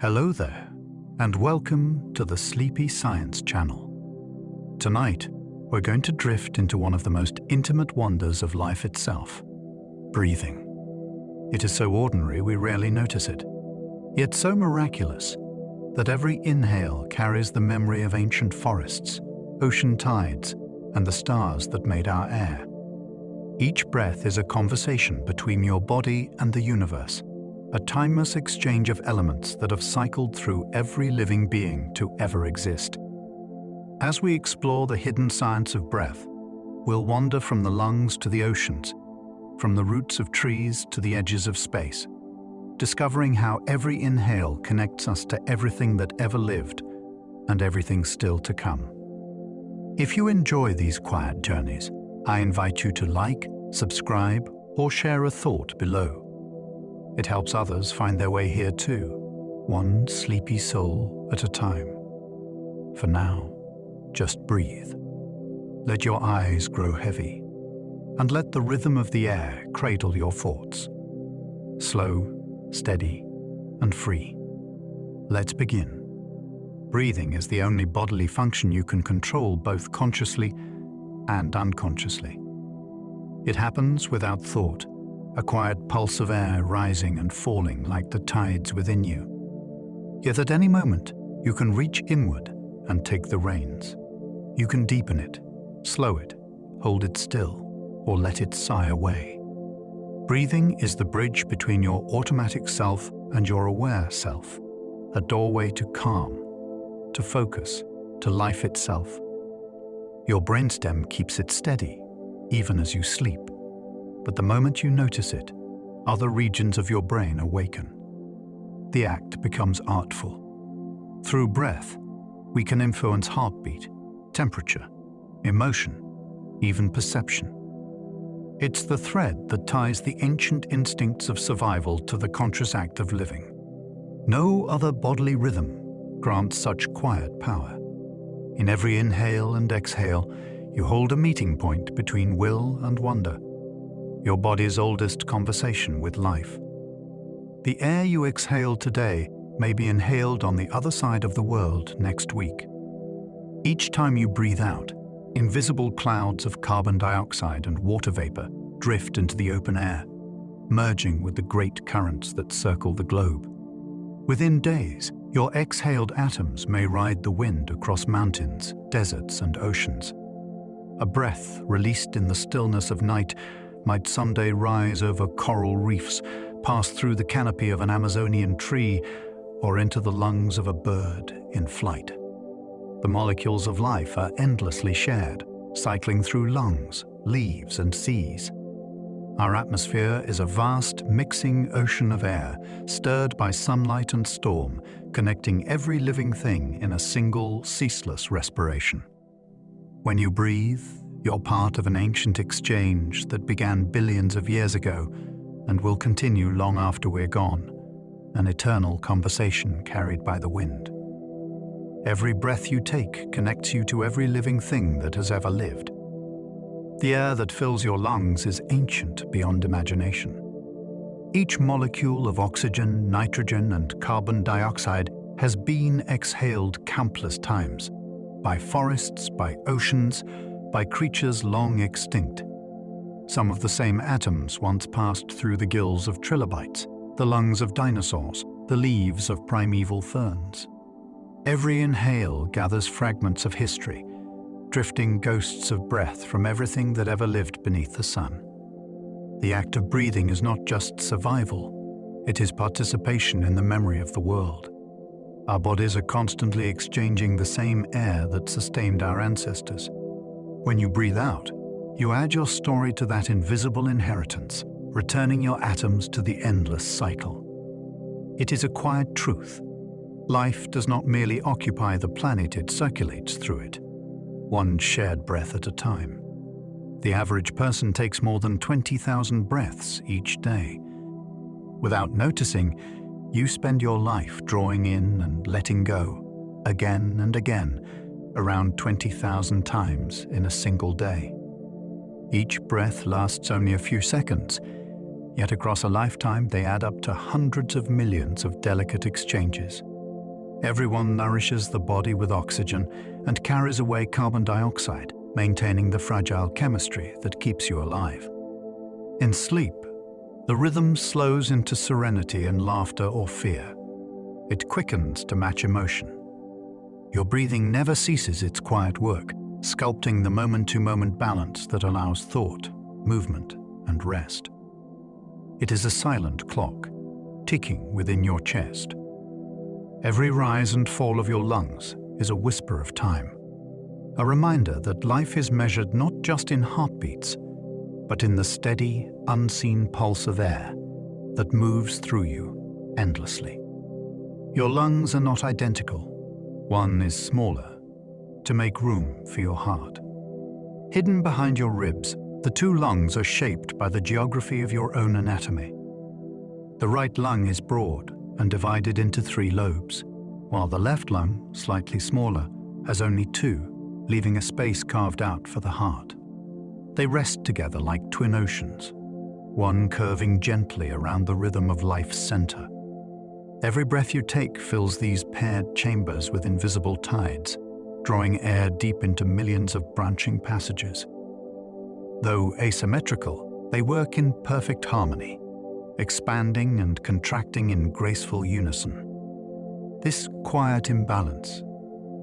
Hello there, and welcome to the Sleepy Science channel. Tonight, we're going to drift into one of the most intimate wonders of life itself, breathing. It is so ordinary we rarely notice it, yet so miraculous that every inhale carries the memory of ancient forests, ocean tides, and the stars that made our air. Each breath is a conversation between your body and the universe, a timeless exchange of elements that have cycled through every living being to ever exist. As we explore the hidden science of breath, we'll wander from the lungs to the oceans, from the roots of trees to the edges of space, discovering how every inhale connects us to everything that ever lived and everything still to come. If you enjoy these quiet journeys, I invite you to like, subscribe, or share a thought below. It helps others find their way here too, one sleepy soul at a time. For now, just breathe. Let your eyes grow heavy, and let the rhythm of the air cradle your thoughts. Slow, steady, and free. Let's begin. Breathing is the only bodily function you can control both consciously and unconsciously. It happens without thought, a quiet pulse of air rising and falling like the tides within you. Yet at any moment, you can reach inward and take the reins. You can deepen it, slow it, hold it still, or let it sigh away. Breathing is the bridge between your automatic self and your aware self, a doorway to calm, to focus, to life itself. Your brainstem keeps it steady, even as you sleep. But the moment you notice it, other regions of your brain awaken. The act becomes artful. Through breath, we can influence heartbeat, temperature, emotion, even perception. It's the thread that ties the ancient instincts of survival to the conscious act of living. No other bodily rhythm grants such quiet power. In every inhale and exhale, you hold a meeting point between will and wonder, your body's oldest conversation with life. The air you exhale today may be inhaled on the other side of the world next week. Each time you breathe out, invisible clouds of carbon dioxide and water vapor drift into the open air, merging with the great currents that circle the globe. Within days, your exhaled atoms may ride the wind across mountains, deserts, and oceans. A breath released in the stillness of night might someday rise over coral reefs, pass through the canopy of an Amazonian tree, or into the lungs of a bird in flight. The molecules of life are endlessly shared, cycling through lungs, leaves, and seas. Our atmosphere is a vast, mixing ocean of air, stirred by sunlight and storm, connecting every living thing in a single, ceaseless respiration. When you breathe, you're part of an ancient exchange that began billions of years ago and will continue long after we're gone, an eternal conversation carried by the wind. Every breath you take connects you to every living thing that has ever lived. The air that fills your lungs is ancient beyond imagination. Each molecule of oxygen, nitrogen, and carbon dioxide has been exhaled countless times, by forests, by oceans, by creatures long extinct. Some of the same atoms once passed through the gills of trilobites, the lungs of dinosaurs, the leaves of primeval ferns. Every inhale gathers fragments of history, drifting ghosts of breath from everything that ever lived beneath the sun. The act of breathing is not just survival, it is participation in the memory of the world. Our bodies are constantly exchanging the same air that sustained our ancestors. When you breathe out, you add your story to that invisible inheritance, returning your atoms to the endless cycle. It is a quiet truth. Life does not merely occupy the planet, it circulates through it, one shared breath at a time. The average person takes more than 20,000 breaths each day. Without noticing, you spend your life drawing in and letting go, again and again, around 20,000 times in a single day. Each breath lasts only a few seconds, Yet across a lifetime, they add up to hundreds of millions of delicate exchanges. Everyone nourishes the body with oxygen and carries away carbon dioxide, maintaining the fragile chemistry that keeps you alive. In sleep, the rhythm slows into serenity and laughter or fear. It quickens to match emotion. Your breathing never ceases its quiet work, sculpting the moment-to-moment balance that allows thought, movement, and rest. It is a silent clock, ticking within your chest. Every rise and fall of your lungs is a whisper of time, a reminder that life is measured not just in heartbeats, but in the steady, unseen pulse of air that moves through you endlessly. Your lungs are not identical. One is smaller, to make room for your heart. Hidden behind your ribs, the two lungs are shaped by the geography of your own anatomy. The right lung is broad and divided into 3 lobes, while the left lung, slightly smaller, has only 2, leaving a space carved out for the heart. They rest together like twin oceans, one curving gently around the rhythm of life's center. Every breath you take fills these paired chambers with invisible tides, drawing air deep into millions of branching passages. Though asymmetrical, they work in perfect harmony, expanding and contracting in graceful unison. This quiet imbalance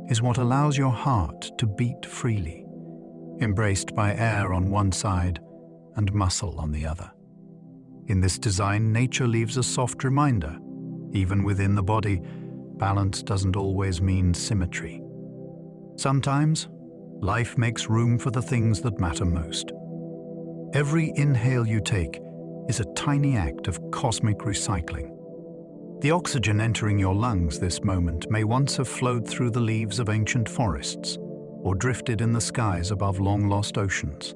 is what allows your heart to beat freely, embraced by air on one side and muscle on the other. In this design, nature leaves a soft reminder. Even within the body, balance doesn't always mean symmetry. Sometimes, life makes room for the things that matter most. Every inhale you take is a tiny act of cosmic recycling. The oxygen entering your lungs this moment may once have flowed through the leaves of ancient forests or drifted in the skies above long-lost oceans.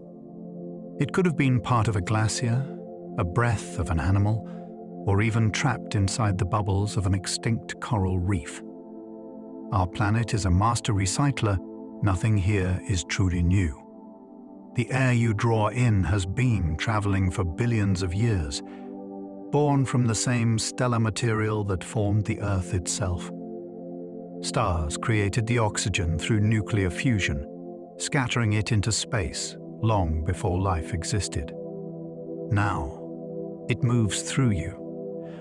It could have been part of a glacier, a breath of an animal, or even trapped inside the bubbles of an extinct coral reef. Our planet is a master recycler. Nothing here is truly new. The air you draw in has been traveling for billions of years, born from the same stellar material that formed the Earth itself. Stars created the oxygen through nuclear fusion, scattering it into space long before life existed. Now, it moves through you,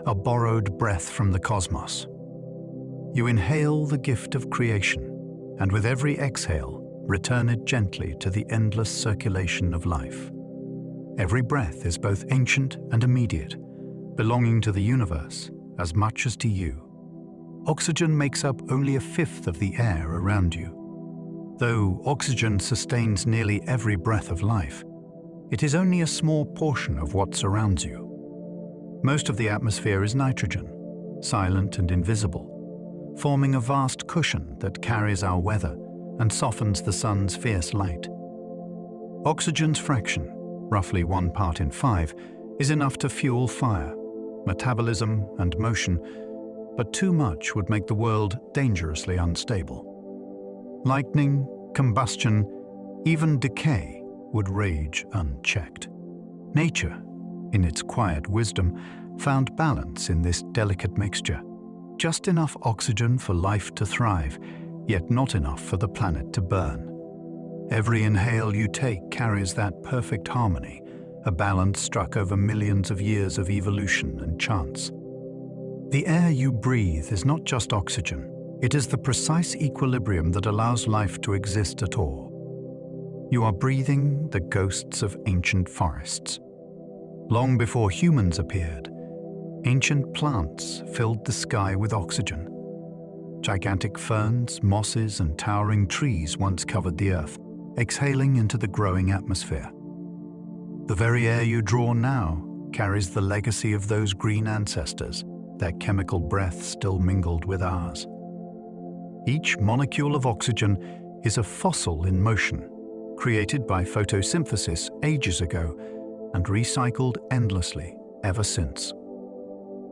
a borrowed breath from the cosmos. You inhale the gift of creation, and with every exhale, return it gently to the endless circulation of life. Every breath is both ancient and immediate, belonging to the universe as much as to you. Oxygen makes up only 1/5 of the air around you. Though oxygen sustains nearly every breath of life, it is only a small portion of what surrounds you. Most of the atmosphere is nitrogen, silent and invisible, forming a vast cushion that carries our weather and softens the sun's fierce light. Oxygen's fraction, roughly 1 part in 5, is enough to fuel fire, metabolism, and motion, but too much would make the world dangerously unstable. Lightning, combustion, even decay would rage unchecked. Nature, in its quiet wisdom, found balance in this delicate mixture. Just enough oxygen for life to thrive, yet not enough for the planet to burn. Every inhale you take carries that perfect harmony, a balance struck over millions of years of evolution and chance. The air you breathe is not just oxygen. It is the precise equilibrium that allows life to exist at all. You are breathing the ghosts of ancient forests. Long before humans appeared, ancient plants filled the sky with oxygen. Gigantic ferns, mosses, and towering trees once covered the earth, exhaling into the growing atmosphere. The very air you draw now carries the legacy of those green ancestors, their chemical breath still mingled with ours. Each molecule of oxygen is a fossil in motion, created by photosynthesis ages ago and recycled endlessly ever since.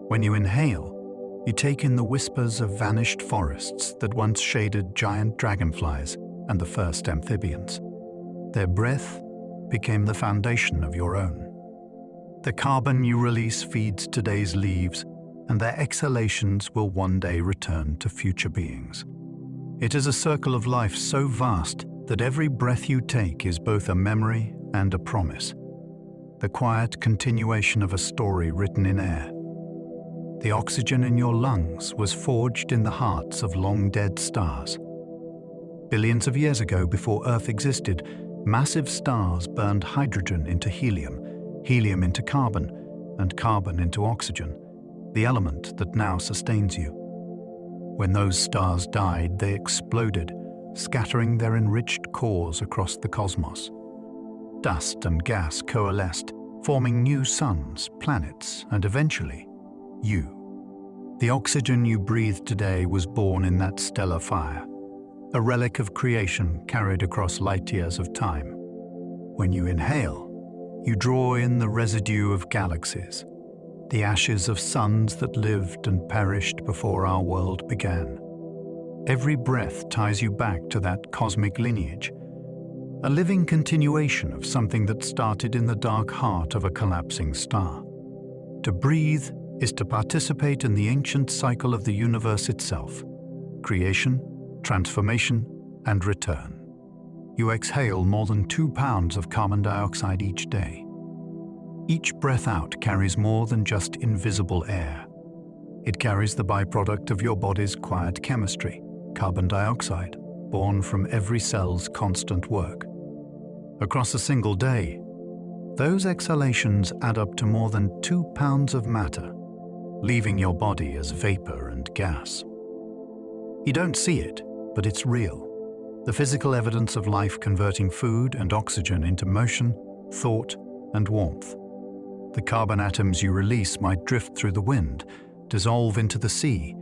When you inhale, you take in the whispers of vanished forests that once shaded giant dragonflies and the first amphibians. Their breath became the foundation of your own. The carbon you release feeds today's leaves, and their exhalations will one day return to future beings. It is a circle of life so vast that every breath you take is both a memory and a promise, the quiet continuation of a story written in air. The oxygen in your lungs was forged in the hearts of long-dead stars. Billions of years ago, before Earth existed, massive stars burned hydrogen into helium, helium into carbon, and carbon into oxygen, the element that now sustains you. When those stars died, they exploded, scattering their enriched cores across the cosmos. Dust and gas coalesced, forming new suns, planets, and eventually, you. The oxygen you breathe today was born in that stellar fire, a relic of creation carried across light years of time. When you inhale, you draw in the residue of galaxies, the ashes of suns that lived and perished before our world began. Every breath ties you back to that cosmic lineage, a living continuation of something that started in the dark heart of a collapsing star. To breathe is to participate in the ancient cycle of the universe itself: creation, transformation, and return. You exhale more than 2 pounds of carbon dioxide each day. Each breath out carries more than just invisible air. It carries the byproduct of your body's quiet chemistry, carbon dioxide, born from every cell's constant work. Across a single day, those exhalations add up to more than 2 pounds of matter, leaving your body as vapor and gas. You don't see it, but it's real. The physical evidence of life converting food and oxygen into motion, thought, and warmth. The carbon atoms you release might drift through the wind, dissolve into the sea,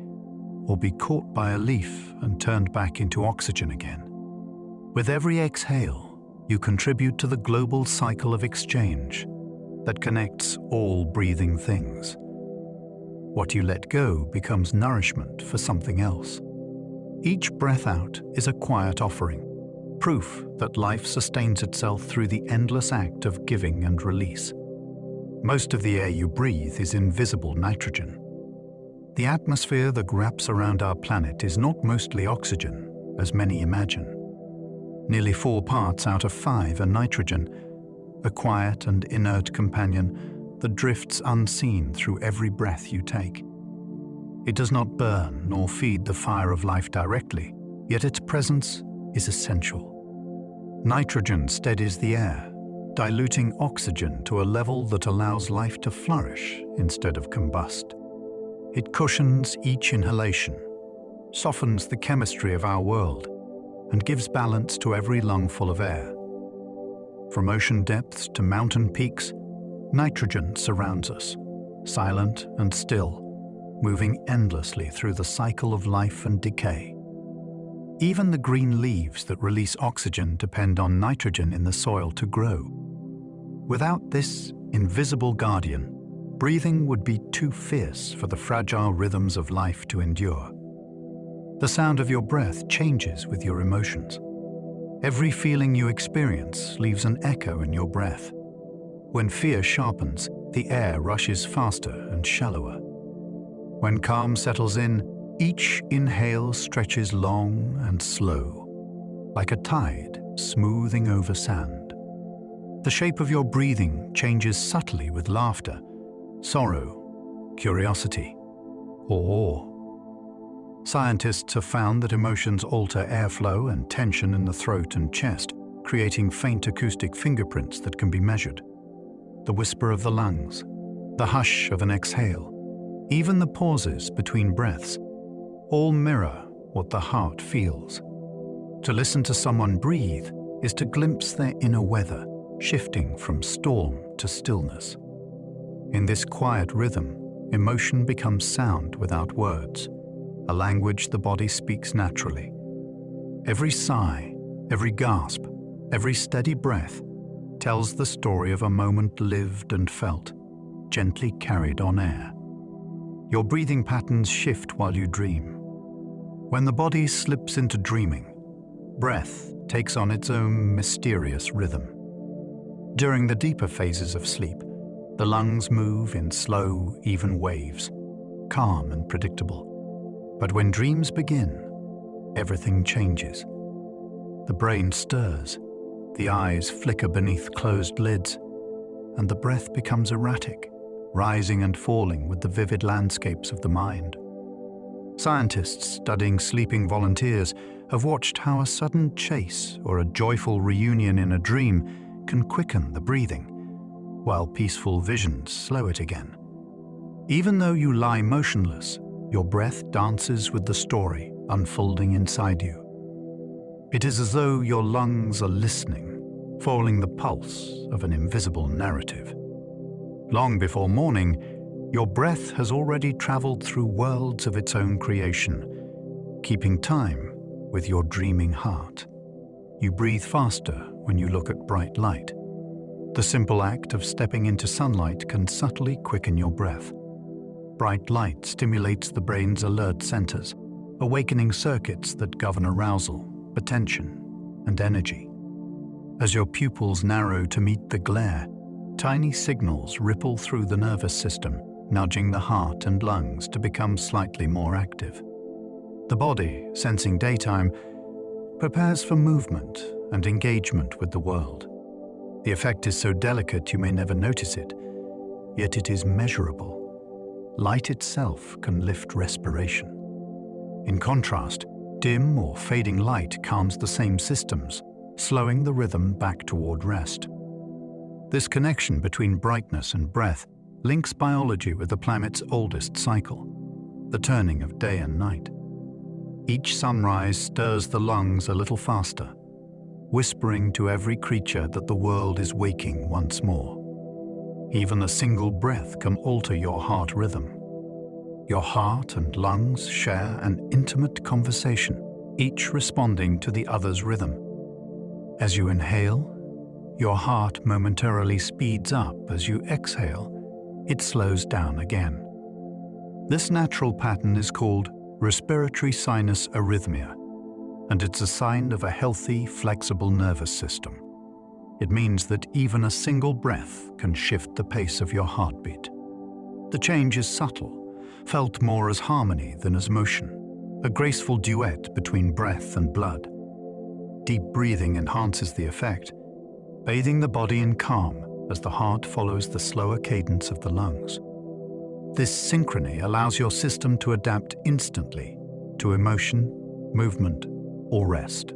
or be caught by a leaf and turned back into oxygen again. With every exhale, you contribute to the global cycle of exchange that connects all breathing things. What you let go becomes nourishment for something else. Each breath out is a quiet offering, proof that life sustains itself through the endless act of giving and release. Most of the air you breathe is invisible nitrogen. The atmosphere that wraps around our planet is not mostly oxygen, as many imagine. Nearly 4 parts out of 5 are nitrogen, a quiet and inert companion that drifts unseen through every breath you take. It does not burn nor feed the fire of life directly, yet its presence is essential. Nitrogen steadies the air, diluting oxygen to a level that allows life to flourish instead of combust. It cushions each inhalation, softens the chemistry of our world, and gives balance to every lungful of air. From ocean depths to mountain peaks, nitrogen surrounds us, silent and still, moving endlessly through the cycle of life and decay. Even the green leaves that release oxygen depend on nitrogen in the soil to grow. Without this invisible guardian, breathing would be too fierce for the fragile rhythms of life to endure. The sound of your breath changes with your emotions. Every feeling you experience leaves an echo in your breath. When fear sharpens, the air rushes faster and shallower. When calm settles in, each inhale stretches long and slow, like a tide smoothing over sand. The shape of your breathing changes subtly with laughter, sorrow, curiosity, or awe. Scientists have found that emotions alter airflow and tension in the throat and chest, creating faint acoustic fingerprints that can be measured. The whisper of the lungs, the hush of an exhale, even the pauses between breaths, all mirror what the heart feels. To listen to someone breathe is to glimpse their inner weather, shifting from storm to stillness. In this quiet rhythm, emotion becomes sound without words, a language the body speaks naturally. Every sigh, every gasp, every steady breath tells the story of a moment lived and felt, gently carried on air. Your breathing patterns shift while you dream. When the body slips into dreaming, breath takes on its own mysterious rhythm. During the deeper phases of sleep, The lungs move in slow, even waves, calm and predictable. But when dreams begin, everything changes. The brain stirs, the eyes flicker beneath closed lids, and the breath becomes erratic, rising and falling with the vivid landscapes of the mind. Scientists studying sleeping volunteers have watched how a sudden chase or a joyful reunion in a dream can quicken the breathing, while peaceful visions slow it again. Even though you lie motionless, your breath dances with the story unfolding inside you. It is as though your lungs are listening, following the pulse of an invisible narrative. Long before morning, your breath has already traveled through worlds of its own creation, keeping time with your dreaming heart. You breathe faster when you look at bright light. The simple act of stepping into sunlight can subtly quicken your breath. Bright light stimulates the brain's alert centers, awakening circuits that govern arousal, attention, and energy. As your pupils narrow to meet the glare, tiny signals ripple through the nervous system, nudging the heart and lungs to become slightly more active. The body, sensing daytime, prepares for movement and engagement with the world. The effect is so delicate you may never notice it, yet it is measurable. Light itself can lift respiration. In contrast, dim or fading light calms the same systems, slowing the rhythm back toward rest. This connection between brightness and breath links biology with the planet's oldest cycle, the turning of day and night. Each sunrise stirs the lungs a little faster, whispering to every creature that the world is waking once more. Even a single breath can alter your heart rhythm. Your heart and lungs share an intimate conversation, each responding to the other's rhythm. As you inhale, your heart momentarily speeds up. As you exhale, it slows down again. This natural pattern is called respiratory sinus arrhythmia, and it's a sign of a healthy, flexible nervous system. It means that even a single breath can shift the pace of your heartbeat. The change is subtle, felt more as harmony than as motion, a graceful duet between breath and blood. Deep breathing enhances the effect, bathing the body in calm as the heart follows the slower cadence of the lungs. This synchrony allows your system to adapt instantly to emotion, movement, or rest.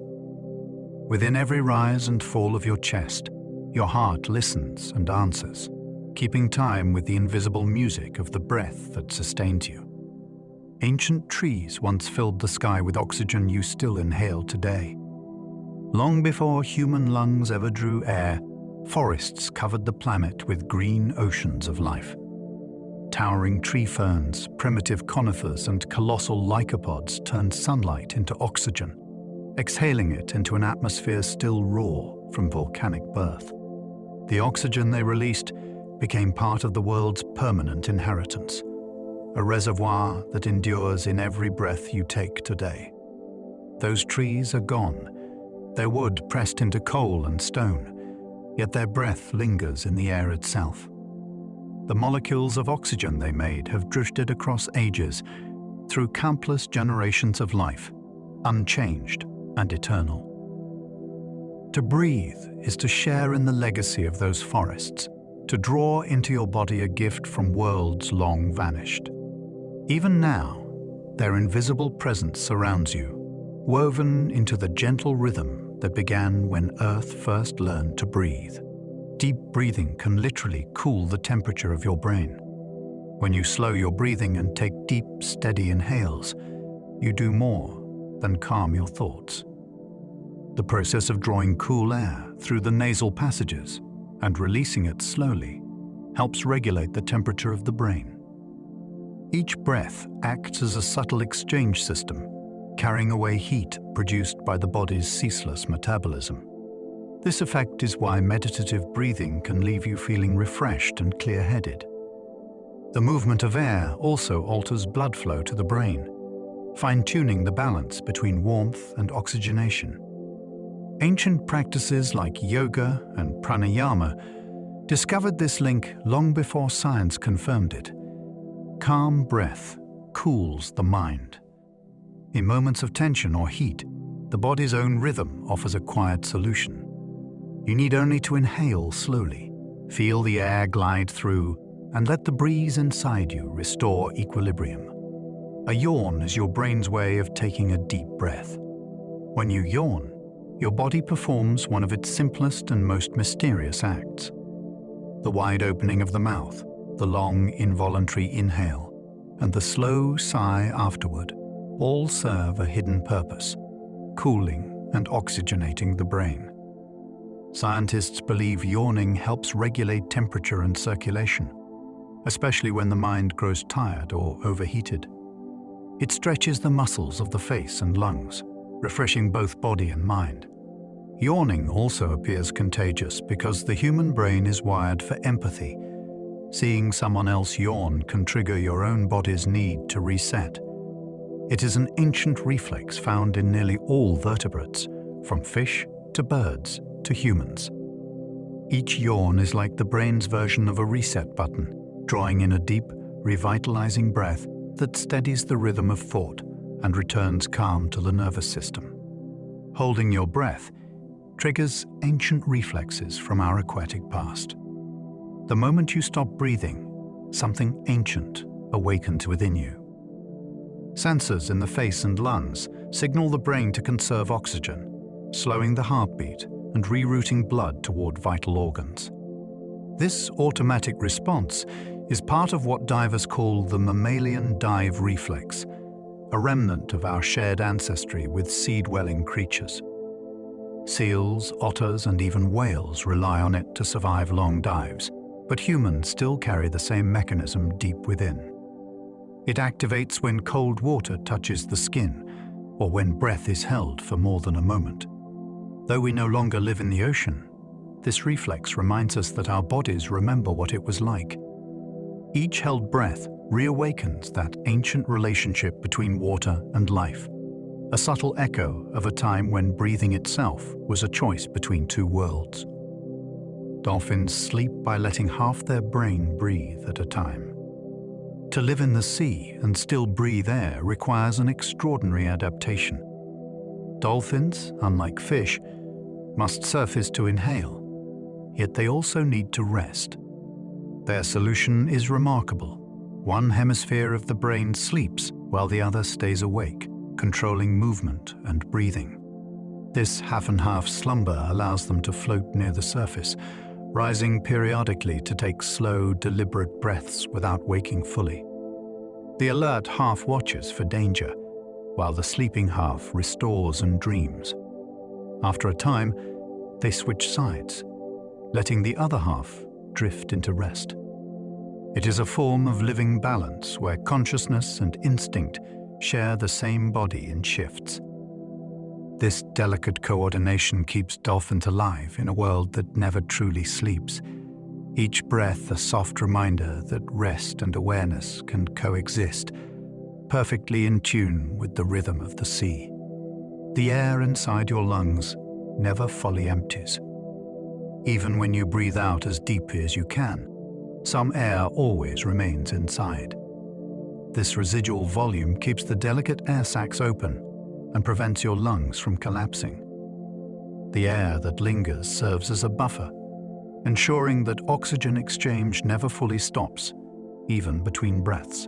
Within every rise and fall of your chest, your heart listens and answers, keeping time with the invisible music of the breath that sustains you. Ancient trees once filled the sky with oxygen you still inhale today. Long before human lungs ever drew air, forests covered the planet with green oceans of life. Towering tree ferns, primitive conifers, and colossal lycopods turned sunlight into oxygen, exhaling it into an atmosphere still raw from volcanic birth. The oxygen they released became part of the world's permanent inheritance, a reservoir that endures in every breath you take today. Those trees are gone, their wood pressed into coal and stone, yet their breath lingers in the air itself. The molecules of oxygen they made have drifted across ages through countless generations of life, unchanged and eternal. To breathe is to share in the legacy of those forests, to draw into your body a gift from worlds long vanished. Even now, their invisible presence surrounds you, woven into the gentle rhythm that began when Earth first learned to breathe. Deep breathing can literally cool the temperature of your brain. When you slow your breathing and take deep, steady inhales, you do more than calm your thoughts. The process of drawing cool air through the nasal passages and releasing it slowly helps regulate the temperature of the brain. Each breath acts as a subtle exchange system, carrying away heat produced by the body's ceaseless metabolism. This effect is why meditative breathing can leave you feeling refreshed and clear-headed. The movement of air also alters blood flow to the brain, fine-tuning the balance between warmth and oxygenation. Ancient practices like yoga and pranayama discovered this link long before science confirmed it. Calm breath cools the mind. In moments of tension or heat, the body's own rhythm offers a quiet solution. You need only to inhale slowly, feel the air glide through, and let the breeze inside you restore equilibrium. A yawn is your brain's way of taking a deep breath. When you yawn, your body performs one of its simplest and most mysterious acts. The wide opening of the mouth, the long involuntary inhale, and the slow sigh afterward all serve a hidden purpose, cooling and oxygenating the brain. Scientists believe yawning helps regulate temperature and circulation, especially when the mind grows tired or overheated. It stretches the muscles of the face and lungs, refreshing both body and mind. Yawning also appears contagious because the human brain is wired for empathy. Seeing someone else yawn can trigger your own body's need to reset. It is an ancient reflex found in nearly all vertebrates, from fish to birds to humans. Each yawn is like the brain's version of a reset button, drawing in a deep, revitalizing breath that steadies the rhythm of thought and returns calm to the nervous system. Holding your breath triggers ancient reflexes from our aquatic past. The moment you stop breathing, something ancient awakens within you. Sensors in the face and lungs signal the brain to conserve oxygen, slowing the heartbeat and rerouting blood toward vital organs. This automatic response is part of what divers call the mammalian dive reflex, a remnant of our shared ancestry with sea-dwelling creatures. Seals, otters, and even whales rely on it to survive long dives, but humans still carry the same mechanism deep within. It activates when cold water touches the skin, or when breath is held for more than a moment. Though we no longer live in the ocean, this reflex reminds us that our bodies remember what it was like. Each held breath reawakens that ancient relationship between water and life, a subtle echo of a time when breathing itself was a choice between two worlds. Dolphins sleep by letting half their brain breathe at a time. To live in the sea and still breathe air requires an extraordinary adaptation. Dolphins, unlike fish, must surface to inhale, yet they also need to rest. Their solution is remarkable. One hemisphere of the brain sleeps while the other stays awake, controlling movement and breathing. This half-and-half slumber allows them to float near the surface, rising periodically to take slow, deliberate breaths without waking fully. The alert half watches for danger, while the sleeping half restores and dreams. After a time, they switch sides, letting the other half drift into rest. It is a form of living balance where consciousness and instinct share the same body in shifts. This delicate coordination keeps dolphins alive in a world that never truly sleeps, each breath a soft reminder that rest and awareness can coexist, perfectly in tune with the rhythm of the sea. The air inside your lungs never fully empties. Even when you breathe out as deeply as you can, some air always remains inside. This residual volume keeps the delicate air sacs open and prevents your lungs from collapsing. The air that lingers serves as a buffer, ensuring that oxygen exchange never fully stops, even between breaths.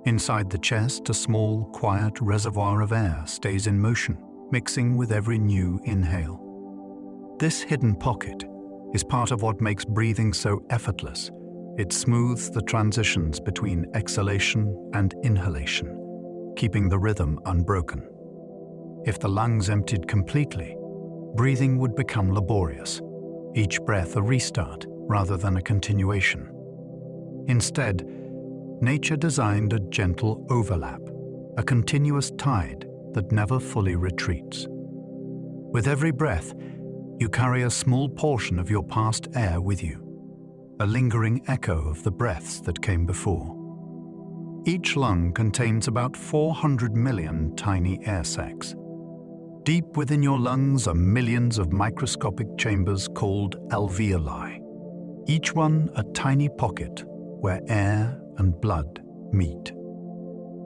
Inside the chest, a small, quiet reservoir of air stays in motion, mixing with every new inhale. This hidden pocket is part of what makes breathing so effortless. It smooths the transitions between exhalation and inhalation, keeping the rhythm unbroken. If the lungs emptied completely, breathing would become laborious, each breath a restart rather than a continuation. Instead, nature designed a gentle overlap, a continuous tide that never fully retreats. With every breath, you carry a small portion of your past air with you, a lingering echo of the breaths that came before. Each lung contains about 400 million tiny air sacs. Deep within your lungs are millions of microscopic chambers called alveoli. each one a tiny pocket where air and blood meet.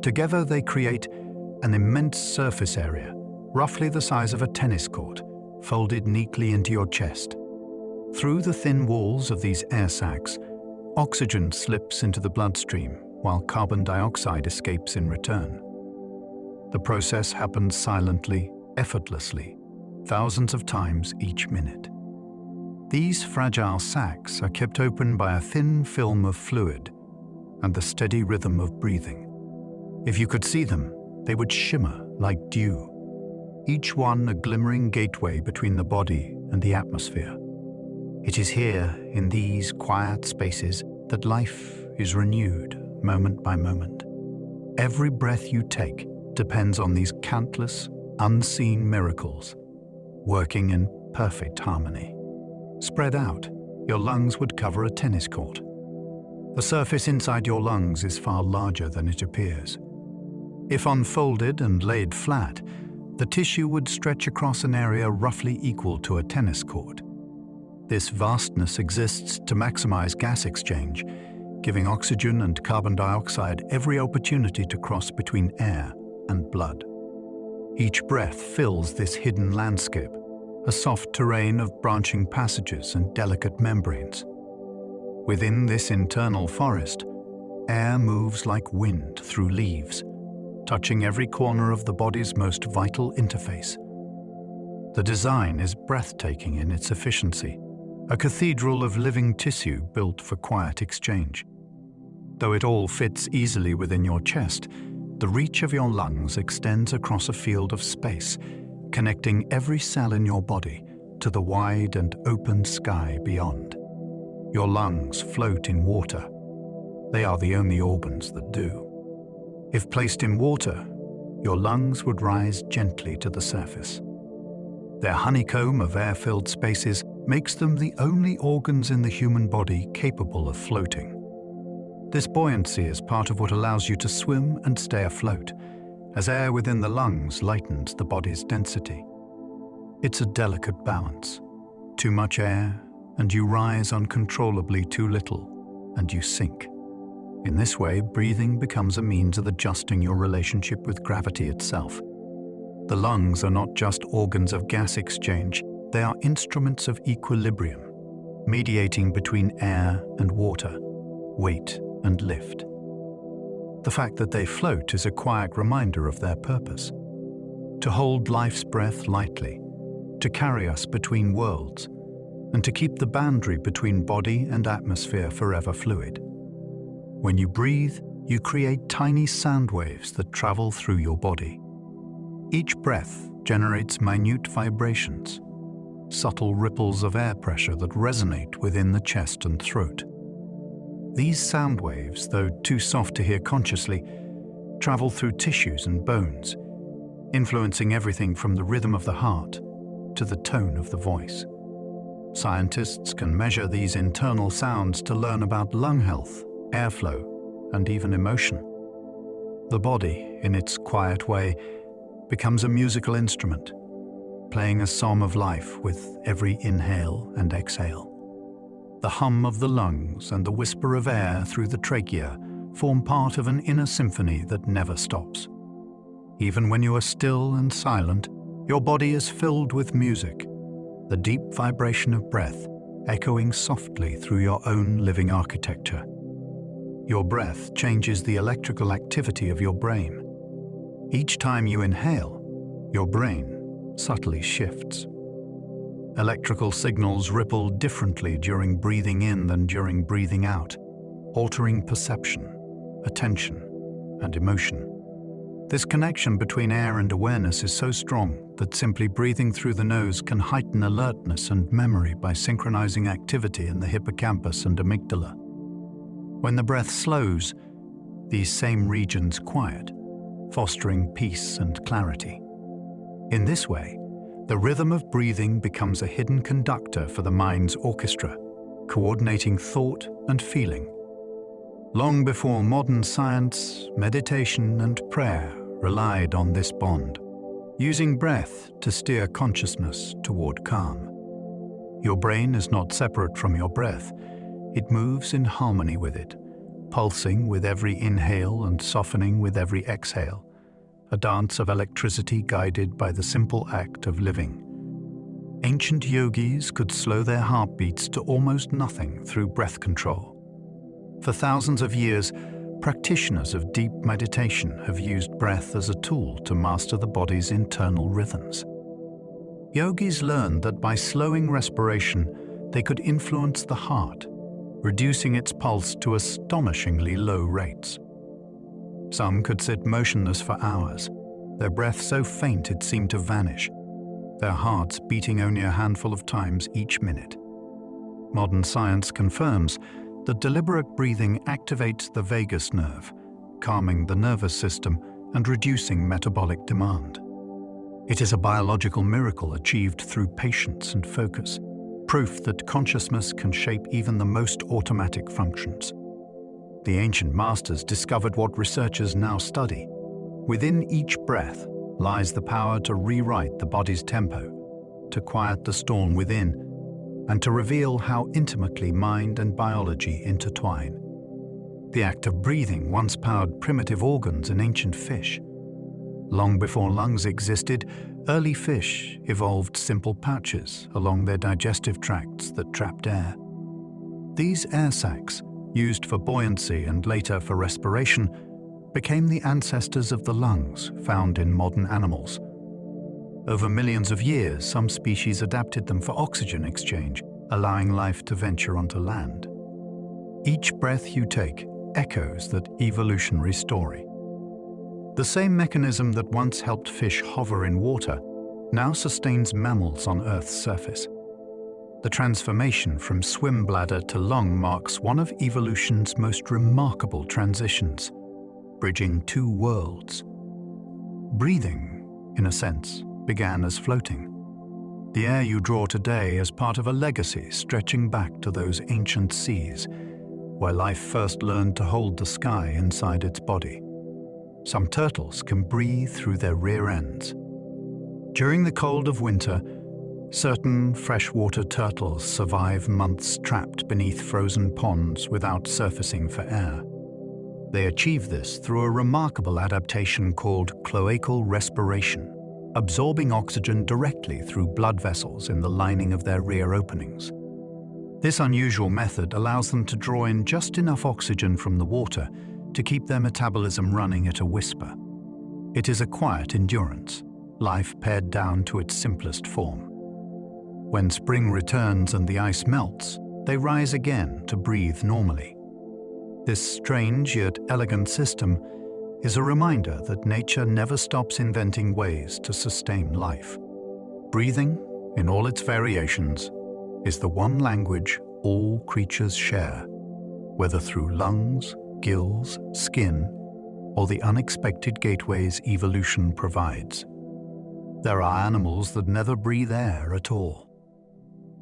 Together they create an immense surface area, roughly the size of a tennis court, folded neatly into your chest. Through the thin walls of these air sacs, oxygen slips into the bloodstream while carbon dioxide escapes in return. The process happens silently, effortlessly, thousands of times each minute. These fragile sacs are kept open by a thin film of fluid and the steady rhythm of breathing. If you could see them, they would shimmer like dew, each one a glimmering gateway between the body and the atmosphere. It is here, in these quiet spaces, that life is renewed moment by moment. Every breath you take depends on these countless, unseen miracles, working in perfect harmony. Spread out, your lungs would cover a tennis court. The surface inside your lungs is far larger than it appears. If unfolded and laid flat, the tissue would stretch across an area roughly equal to a tennis court. This vastness exists to maximize gas exchange, giving oxygen and carbon dioxide every opportunity to cross between air and blood. Each breath fills this hidden landscape, a soft terrain of branching passages and delicate membranes. Within this internal forest, air moves like wind through leaves, touching every corner of the body's most vital interface. The design is breathtaking in its efficiency, a cathedral of living tissue built for quiet exchange. Though it all fits easily within your chest, the reach of your lungs extends across a field of space, connecting every cell in your body to the wide and open sky beyond. Your lungs float in water. They are the only organs that do. If placed in water, your lungs would rise gently to the surface. Their honeycomb of air-filled spaces makes them the only organs in the human body capable of floating. This buoyancy is part of what allows you to swim and stay afloat, as air within the lungs lightens the body's density. It's a delicate balance. Too much air, and you rise uncontrollably; too little, and you sink. In this way, breathing becomes a means of adjusting your relationship with gravity itself. The lungs are not just organs of gas exchange, they are instruments of equilibrium, mediating between air and water, weight and lift. The fact that they float is a quiet reminder of their purpose: to hold life's breath lightly, to carry us between worlds, and to keep the boundary between body and atmosphere forever fluid. When you breathe, you create tiny sound waves that travel through your body. Each breath generates minute vibrations, subtle ripples of air pressure that resonate within the chest and throat. These sound waves, though too soft to hear consciously, travel through tissues and bones, influencing everything from the rhythm of the heart to the tone of the voice. Scientists can measure these internal sounds to learn about lung health, airflow, and even emotion. The body, in its quiet way, becomes a musical instrument, playing a song of life with every inhale and exhale. The hum of the lungs and the whisper of air through the trachea form part of an inner symphony that never stops. Even when you are still and silent, your body is filled with music, the deep vibration of breath echoing softly through your own living architecture. Your breath changes the electrical activity of your brain. Each time you inhale, your brain subtly shifts. Electrical signals ripple differently during breathing in than during breathing out, altering perception, attention, and emotion. This connection between air and awareness is so strong that simply breathing through the nose can heighten alertness and memory by synchronizing activity in the hippocampus and amygdala. When the breath slows, these same regions quiet, fostering peace and clarity. In this way, the rhythm of breathing becomes a hidden conductor for the mind's orchestra, coordinating thought and feeling. Long before modern science, meditation and prayer relied on this bond, using breath to steer consciousness toward calm. Your brain is not separate from your breath. it moves in harmony with it, pulsing with every inhale and softening with every exhale, a dance of electricity guided by the simple act of living. Ancient yogis could slow their heartbeats to almost nothing through breath control. For thousands of years, practitioners of deep meditation have used breath as a tool to master the body's internal rhythms. Yogis learned that by slowing respiration, they could influence the heart, reducing its pulse to astonishingly low rates. Some could sit motionless for hours, their breath so faint it seemed to vanish, their hearts beating only a handful of times each minute. Modern science confirms that deliberate breathing activates the vagus nerve, calming the nervous system and reducing metabolic demand. It is a biological miracle achieved through patience and focus, proof that consciousness can shape even the most automatic functions. The ancient masters discovered what researchers now study. Within each breath lies the power to rewrite the body's tempo, to quiet the storm within, and to reveal how intimately mind and biology intertwine. The act of breathing once powered primitive organs in ancient fish. Long before lungs existed, early fish evolved simple pouches along their digestive tracts that trapped air. These air sacs, used for buoyancy and later for respiration, became the ancestors of the lungs found in modern animals. Over millions of years, some species adapted them for oxygen exchange, allowing life to venture onto land. Each breath you take echoes that evolutionary story. The same mechanism that once helped fish hover in water now sustains mammals on Earth's surface. The transformation from swim bladder to lung marks one of evolution's most remarkable transitions, bridging two worlds. Breathing, in a sense, began as floating. The air you draw today is part of a legacy stretching back to those ancient seas, where life first learned to hold the sky inside its body. Some turtles can breathe through their rear ends. During the cold of winter, certain freshwater turtles survive months trapped beneath frozen ponds without surfacing for air. They achieve this through a remarkable adaptation called cloacal respiration, absorbing oxygen directly through blood vessels in the lining of their rear openings. This unusual method allows them to draw in just enough oxygen from the water to keep their metabolism running at a whisper. It is a quiet endurance, life pared down to its simplest form. When spring returns and the ice melts, they rise again to breathe normally. This strange yet elegant system is a reminder that nature never stops inventing ways to sustain life. Breathing, in all its variations, is the one language all creatures share, whether through lungs, gills, skin, or the unexpected gateways evolution provides. There are animals that never breathe air at all.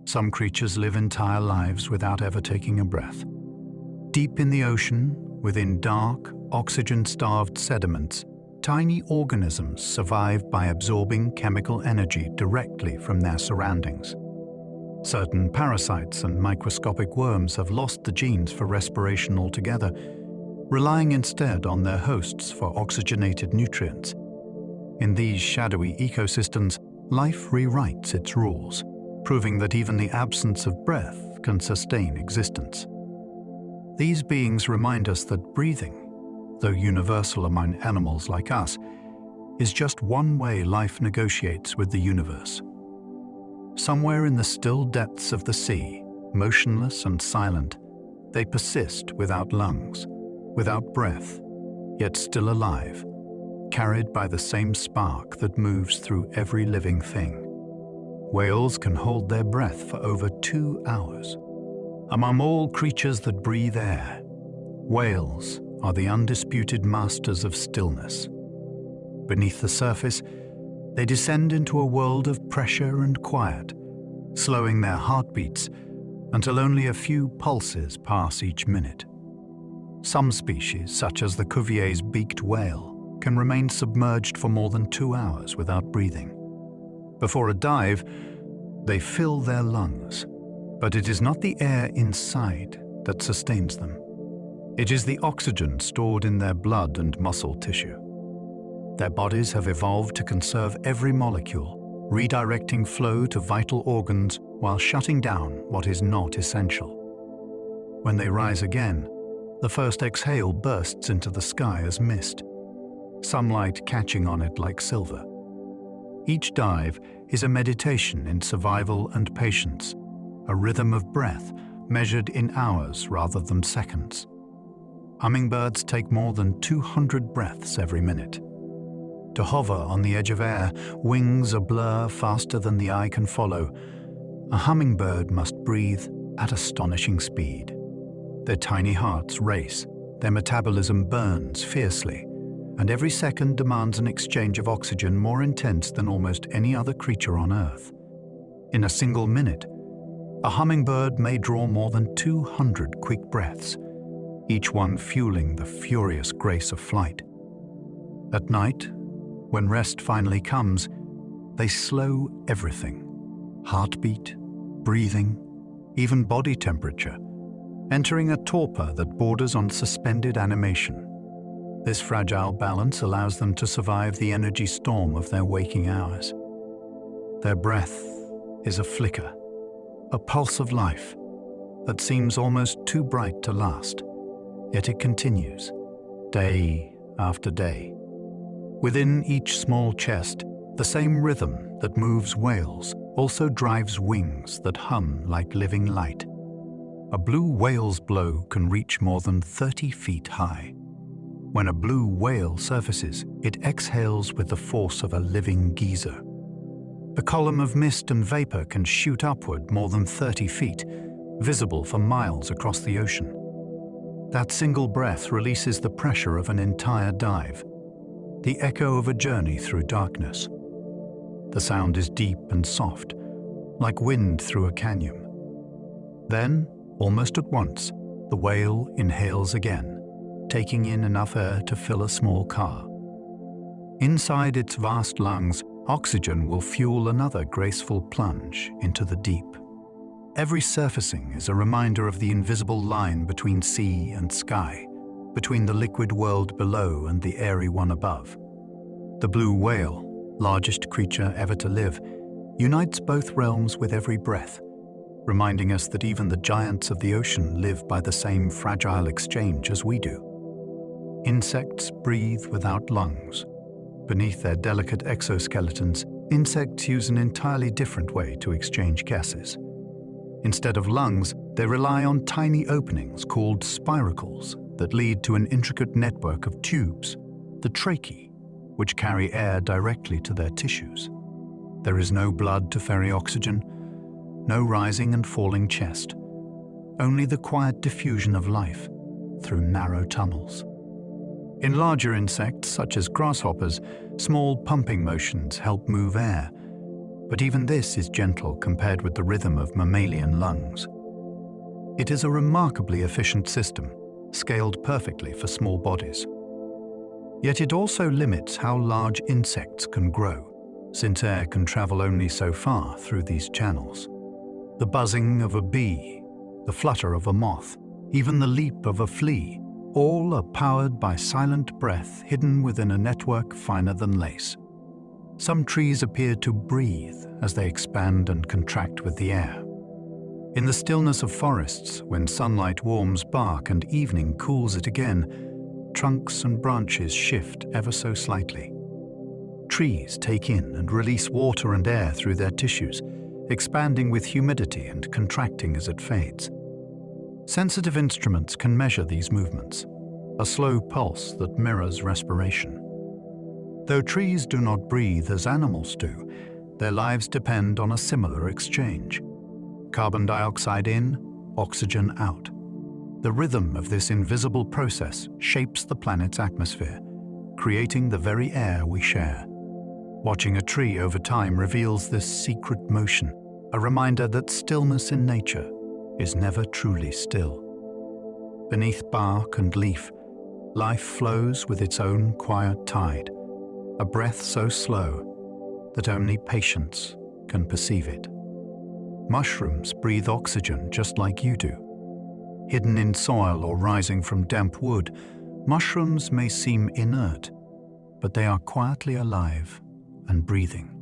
Some creatures live entire lives without ever taking a breath. Deep in the ocean, within dark, oxygen-starved sediments, tiny organisms survive by absorbing chemical energy directly from their surroundings. Certain parasites and microscopic worms have lost the genes for respiration altogether, relying instead on their hosts for oxygenated nutrients. In these shadowy ecosystems, life rewrites its rules, proving that even the absence of breath can sustain existence. These beings remind us that breathing, though universal among animals like us, is just one way life negotiates with the universe. Somewhere in the still depths of the sea, motionless and silent, they persist without lungs, without breath, yet still alive, carried by the same spark that moves through every living thing. Whales can hold their breath for over 2 hours. Among all creatures that breathe air, whales are the undisputed masters of stillness. Beneath the surface, they descend into a world of pressure and quiet, slowing their heartbeats until only a few pulses pass each minute. Some species, such as the Cuvier's beaked whale, can remain submerged for more than 2 hours without breathing. Before a dive, they fill their lungs, but it is not the air inside that sustains them. It is the oxygen stored in their blood and muscle tissue. Their bodies have evolved to conserve every molecule, redirecting flow to vital organs while shutting down what is not essential. When they rise again, the first exhale bursts into the sky as mist, sunlight catching on it like silver. Each dive is a meditation in survival and patience, a rhythm of breath measured in hours rather than seconds. Hummingbirds take more than 200 breaths every minute. To hover on the edge of air, wings a blur faster than the eye can follow. A hummingbird must breathe at astonishing speed. Their tiny hearts race, their metabolism burns fiercely, and every second demands an exchange of oxygen more intense than almost any other creature on Earth. In a single minute, a hummingbird may draw more than 200 quick breaths, each one fueling the furious grace of flight. At night, when rest finally comes, they slow everything: heartbeat, breathing, even body temperature, entering a torpor that borders on suspended animation. This fragile balance allows them to survive the energy storm of their waking hours. Their breath is a flicker, a pulse of life that seems almost too bright to last, yet it continues, day after day. Within each small chest, the same rhythm that moves whales also drives wings that hum like living light. A blue whale's blow can reach more than 30 feet high. When a blue whale surfaces, it exhales with the force of a living geyser. A column of mist and vapor can shoot upward more than 30 feet, visible for miles across the ocean. That single breath releases the pressure of an entire dive, the echo of a journey through darkness. The sound is deep and soft, like wind through a canyon. Then, almost at once, the whale inhales again, taking in enough air to fill a small car. Inside its vast lungs, oxygen will fuel another graceful plunge into the deep. Every surfacing is a reminder of the invisible line between sea and sky, between the liquid world below and the airy one above. The blue whale, largest creature ever to live, unites both realms with every breath, reminding us that even the giants of the ocean live by the same fragile exchange as we do. Insects breathe without lungs. Beneath their delicate exoskeletons, insects use an entirely different way to exchange gases. Instead of lungs, they rely on tiny openings called spiracles that lead to an intricate network of tubes, the tracheae, which carry air directly to their tissues. There is no blood to ferry oxygen, no rising and falling chest, only the quiet diffusion of life through narrow tunnels. In larger insects, such as grasshoppers, small pumping motions help move air, but even this is gentle compared with the rhythm of mammalian lungs. It is a remarkably efficient system, scaled perfectly for small bodies. Yet it also limits how large insects can grow, since air can travel only so far through these channels. The buzzing of a bee, the flutter of a moth, even the leap of a flea, all are powered by silent breath hidden within a network finer than lace. Some trees appear to breathe as they expand and contract with the air. In the stillness of forests, when sunlight warms bark and evening cools it again, trunks and branches shift ever so slightly. Trees take in and release water and air through their tissues, expanding with humidity and contracting as it fades. Sensitive instruments can measure these movements, a slow pulse that mirrors respiration. Though trees do not breathe as animals do, their lives depend on a similar exchange. Carbon dioxide in, oxygen out. The rhythm of this invisible process shapes the planet's atmosphere, creating the very air we share. Watching a tree over time reveals this secret motion, a reminder that stillness in nature is never truly still. Beneath bark and leaf, life flows with its own quiet tide, a breath so slow that only patience can perceive it. Mushrooms breathe oxygen just like you do. Hidden in soil or rising from damp wood, mushrooms may seem inert, but they are quietly alive and breathing.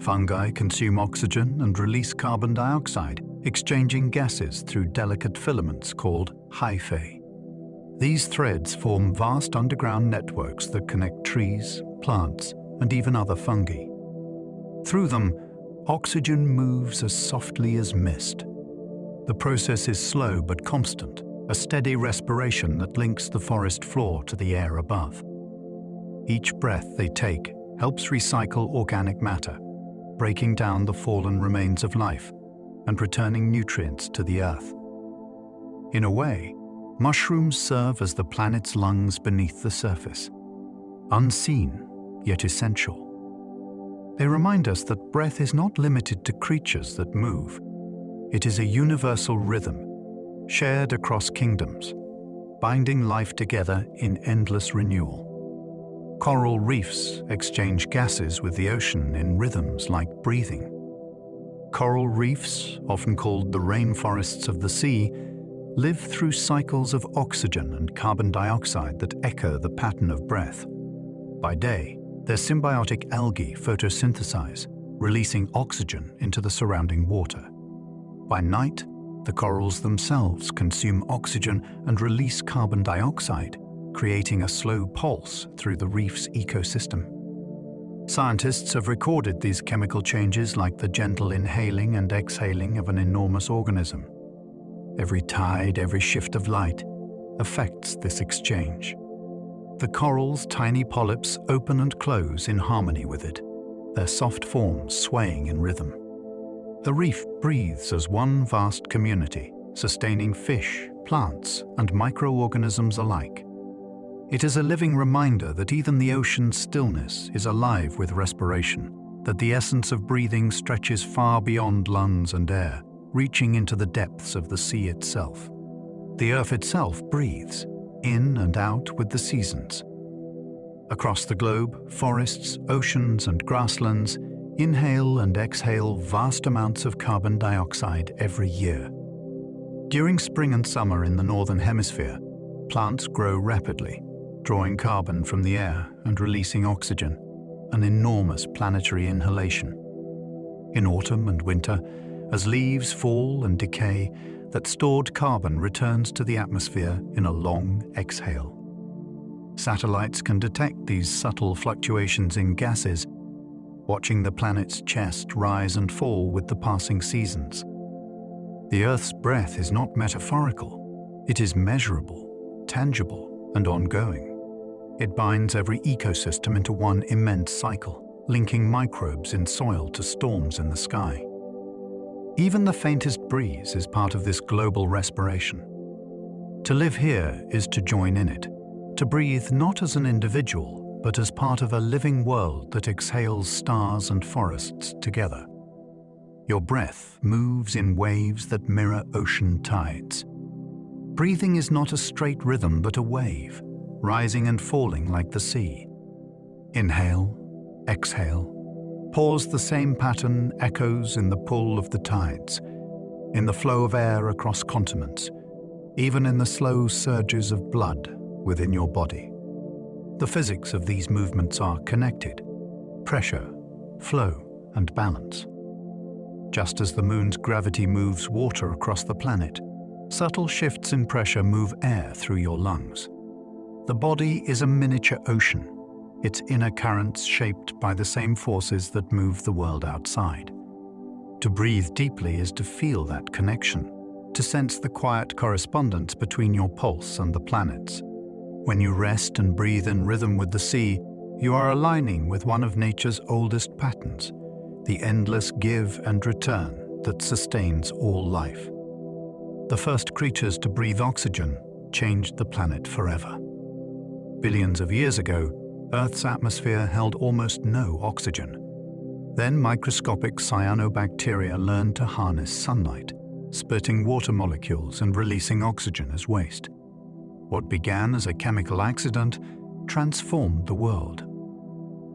Fungi consume oxygen and release carbon dioxide, exchanging gases through delicate filaments called hyphae. These threads form vast underground networks that connect trees, plants, and even other fungi. Through them, oxygen moves as softly as mist. The process is slow but constant, a steady respiration that links the forest floor to the air above. Each breath they take helps recycle organic matter, breaking down the fallen remains of life and returning nutrients to the earth. In a way, mushrooms serve as the planet's lungs beneath the surface, unseen yet essential. They remind us that breath is not limited to creatures that move. It is a universal rhythm, shared across kingdoms, binding life together in endless renewal. Coral reefs exchange gases with the ocean in rhythms like breathing. Coral reefs, often called the rainforests of the sea, live through cycles of oxygen and carbon dioxide that echo the pattern of breath. By day, their symbiotic algae photosynthesize, releasing oxygen into the surrounding water. By night, the corals themselves consume oxygen and release carbon dioxide, creating a slow pulse through the reef's ecosystem. Scientists have recorded these chemical changes like the gentle inhaling and exhaling of an enormous organism. Every tide, every shift of light affects this exchange. The coral's tiny polyps open and close in harmony with it, their soft forms swaying in rhythm. The reef breathes as one vast community, sustaining fish, plants, and microorganisms alike. It is a living reminder that even the ocean's stillness is alive with respiration, that the essence of breathing stretches far beyond lungs and air, reaching into the depths of the sea itself. The earth itself breathes, in and out with the seasons. Across the globe, forests, oceans, and grasslands inhale and exhale vast amounts of carbon dioxide every year. During spring and summer in the northern hemisphere, plants grow rapidly, drawing carbon from the air and releasing oxygen, an enormous planetary inhalation. In autumn and winter, as leaves fall and decay, that stored carbon returns to the atmosphere in a long exhale. Satellites can detect these subtle fluctuations in gases, watching the planet's chest rise and fall with the passing seasons. The Earth's breath is not metaphorical. It is measurable, tangible, and ongoing. It binds every ecosystem into one immense cycle, linking microbes in soil to storms in the sky. Even the faintest breeze is part of this global respiration. To live here is to join in it, to breathe not as an individual, but as part of a living world that exhales stars and forests together. Your breath moves in waves that mirror ocean tides. Breathing is not a straight rhythm, but a wave, rising and falling like the sea. Inhale, exhale. Pause. The same pattern echoes in the pull of the tides, in the flow of air across continents, even in the slow surges of blood within your body. The physics of these movements are connected: pressure, flow, and balance. Just as the moon's gravity moves water across the planet, subtle shifts in pressure move air through your lungs. The body is a miniature ocean, its inner currents shaped by the same forces that move the world outside. To breathe deeply is to feel that connection, to sense the quiet correspondence between your pulse and the planets. When you rest and breathe in rhythm with the sea, you are aligning with one of nature's oldest patterns, the endless give and return that sustains all life. The first creatures to breathe oxygen changed the planet forever. Billions of years ago, Earth's atmosphere held almost no oxygen. Then microscopic cyanobacteria learned to harness sunlight, spitting water molecules and releasing oxygen as waste. What began as a chemical accident transformed the world.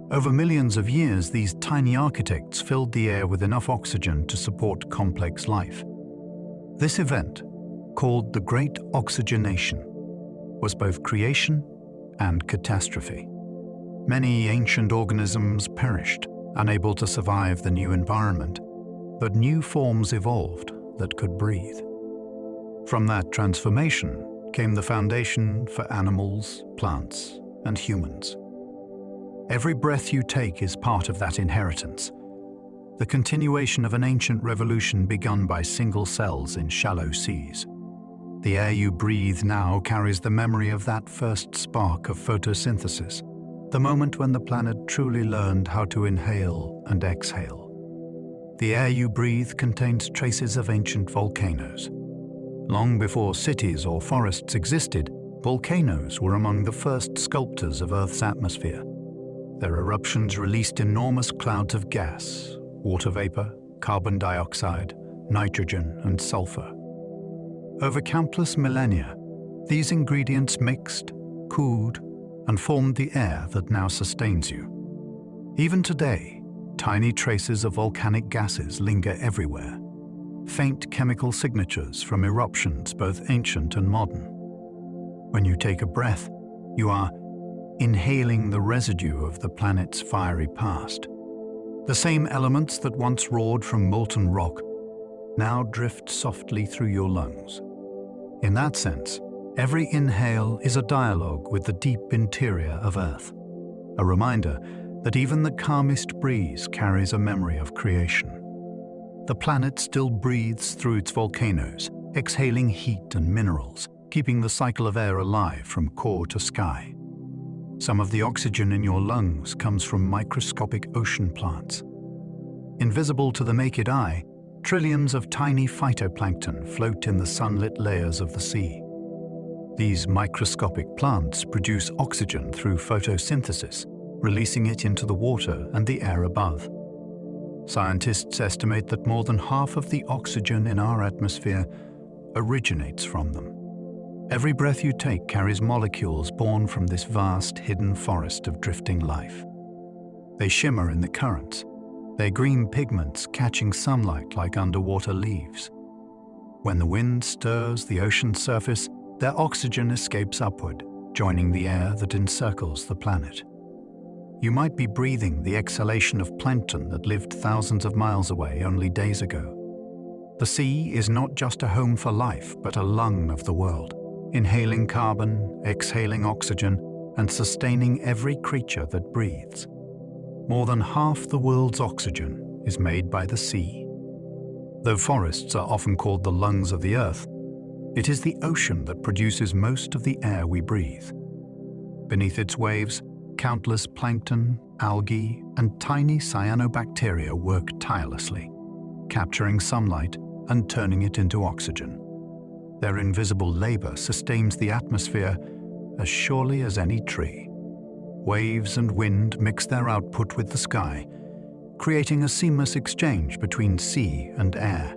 Over millions of years, these tiny architects filled the air with enough oxygen to support complex life. This event, called the Great Oxygenation, was both creation and catastrophe. Many ancient organisms perished, unable to survive the new environment, but new forms evolved that could breathe. From that transformation came the foundation for animals, plants, and humans. Every breath you take is part of that inheritance, the continuation of an ancient revolution begun by single cells in shallow seas. The air you breathe now carries the memory of that first spark of photosynthesis, the moment when the planet truly learned how to inhale and exhale. The air you breathe contains traces of ancient volcanoes. Long before cities or forests existed, volcanoes were among the first sculptors of Earth's atmosphere. Their eruptions released enormous clouds of gas, water vapor, carbon dioxide, nitrogen, and sulfur. Over countless millennia, these ingredients mixed, cooled, and formed the air that now sustains you. Even today, tiny traces of volcanic gases linger everywhere, faint chemical signatures from eruptions both ancient and modern. When you take a breath, you are inhaling the residue of the planet's fiery past. The same elements that once roared from molten rock now drift softly through your lungs. In that sense, every inhale is a dialogue with the deep interior of Earth, a reminder that even the calmest breeze carries a memory of creation. The planet still breathes through its volcanoes, exhaling heat and minerals, keeping the cycle of air alive from core to sky. Some of the oxygen in your lungs comes from microscopic ocean plants. Invisible to the naked eye, trillions of tiny phytoplankton float in the sunlit layers of the sea. These microscopic plants produce oxygen through photosynthesis, releasing it into the water and the air above. Scientists estimate that more than half of the oxygen in our atmosphere originates from them. Every breath you take carries molecules born from this vast hidden forest of drifting life. They shimmer in the currents, their green pigments catching sunlight like underwater leaves. When the wind stirs the ocean's surface, their oxygen escapes upward, joining the air that encircles the planet. You might be breathing the exhalation of plankton that lived thousands of miles away only days ago. The sea is not just a home for life, but a lung of the world, inhaling carbon, exhaling oxygen, and sustaining every creature that breathes. More than half the world's oxygen is made by the sea. Though forests are often called the lungs of the earth, it is the ocean that produces most of the air we breathe. Beneath its waves, countless plankton, algae, and tiny cyanobacteria work tirelessly, capturing sunlight and turning it into oxygen. Their invisible labor sustains the atmosphere as surely as any tree. Waves and wind mix their output with the sky, creating a seamless exchange between sea and air.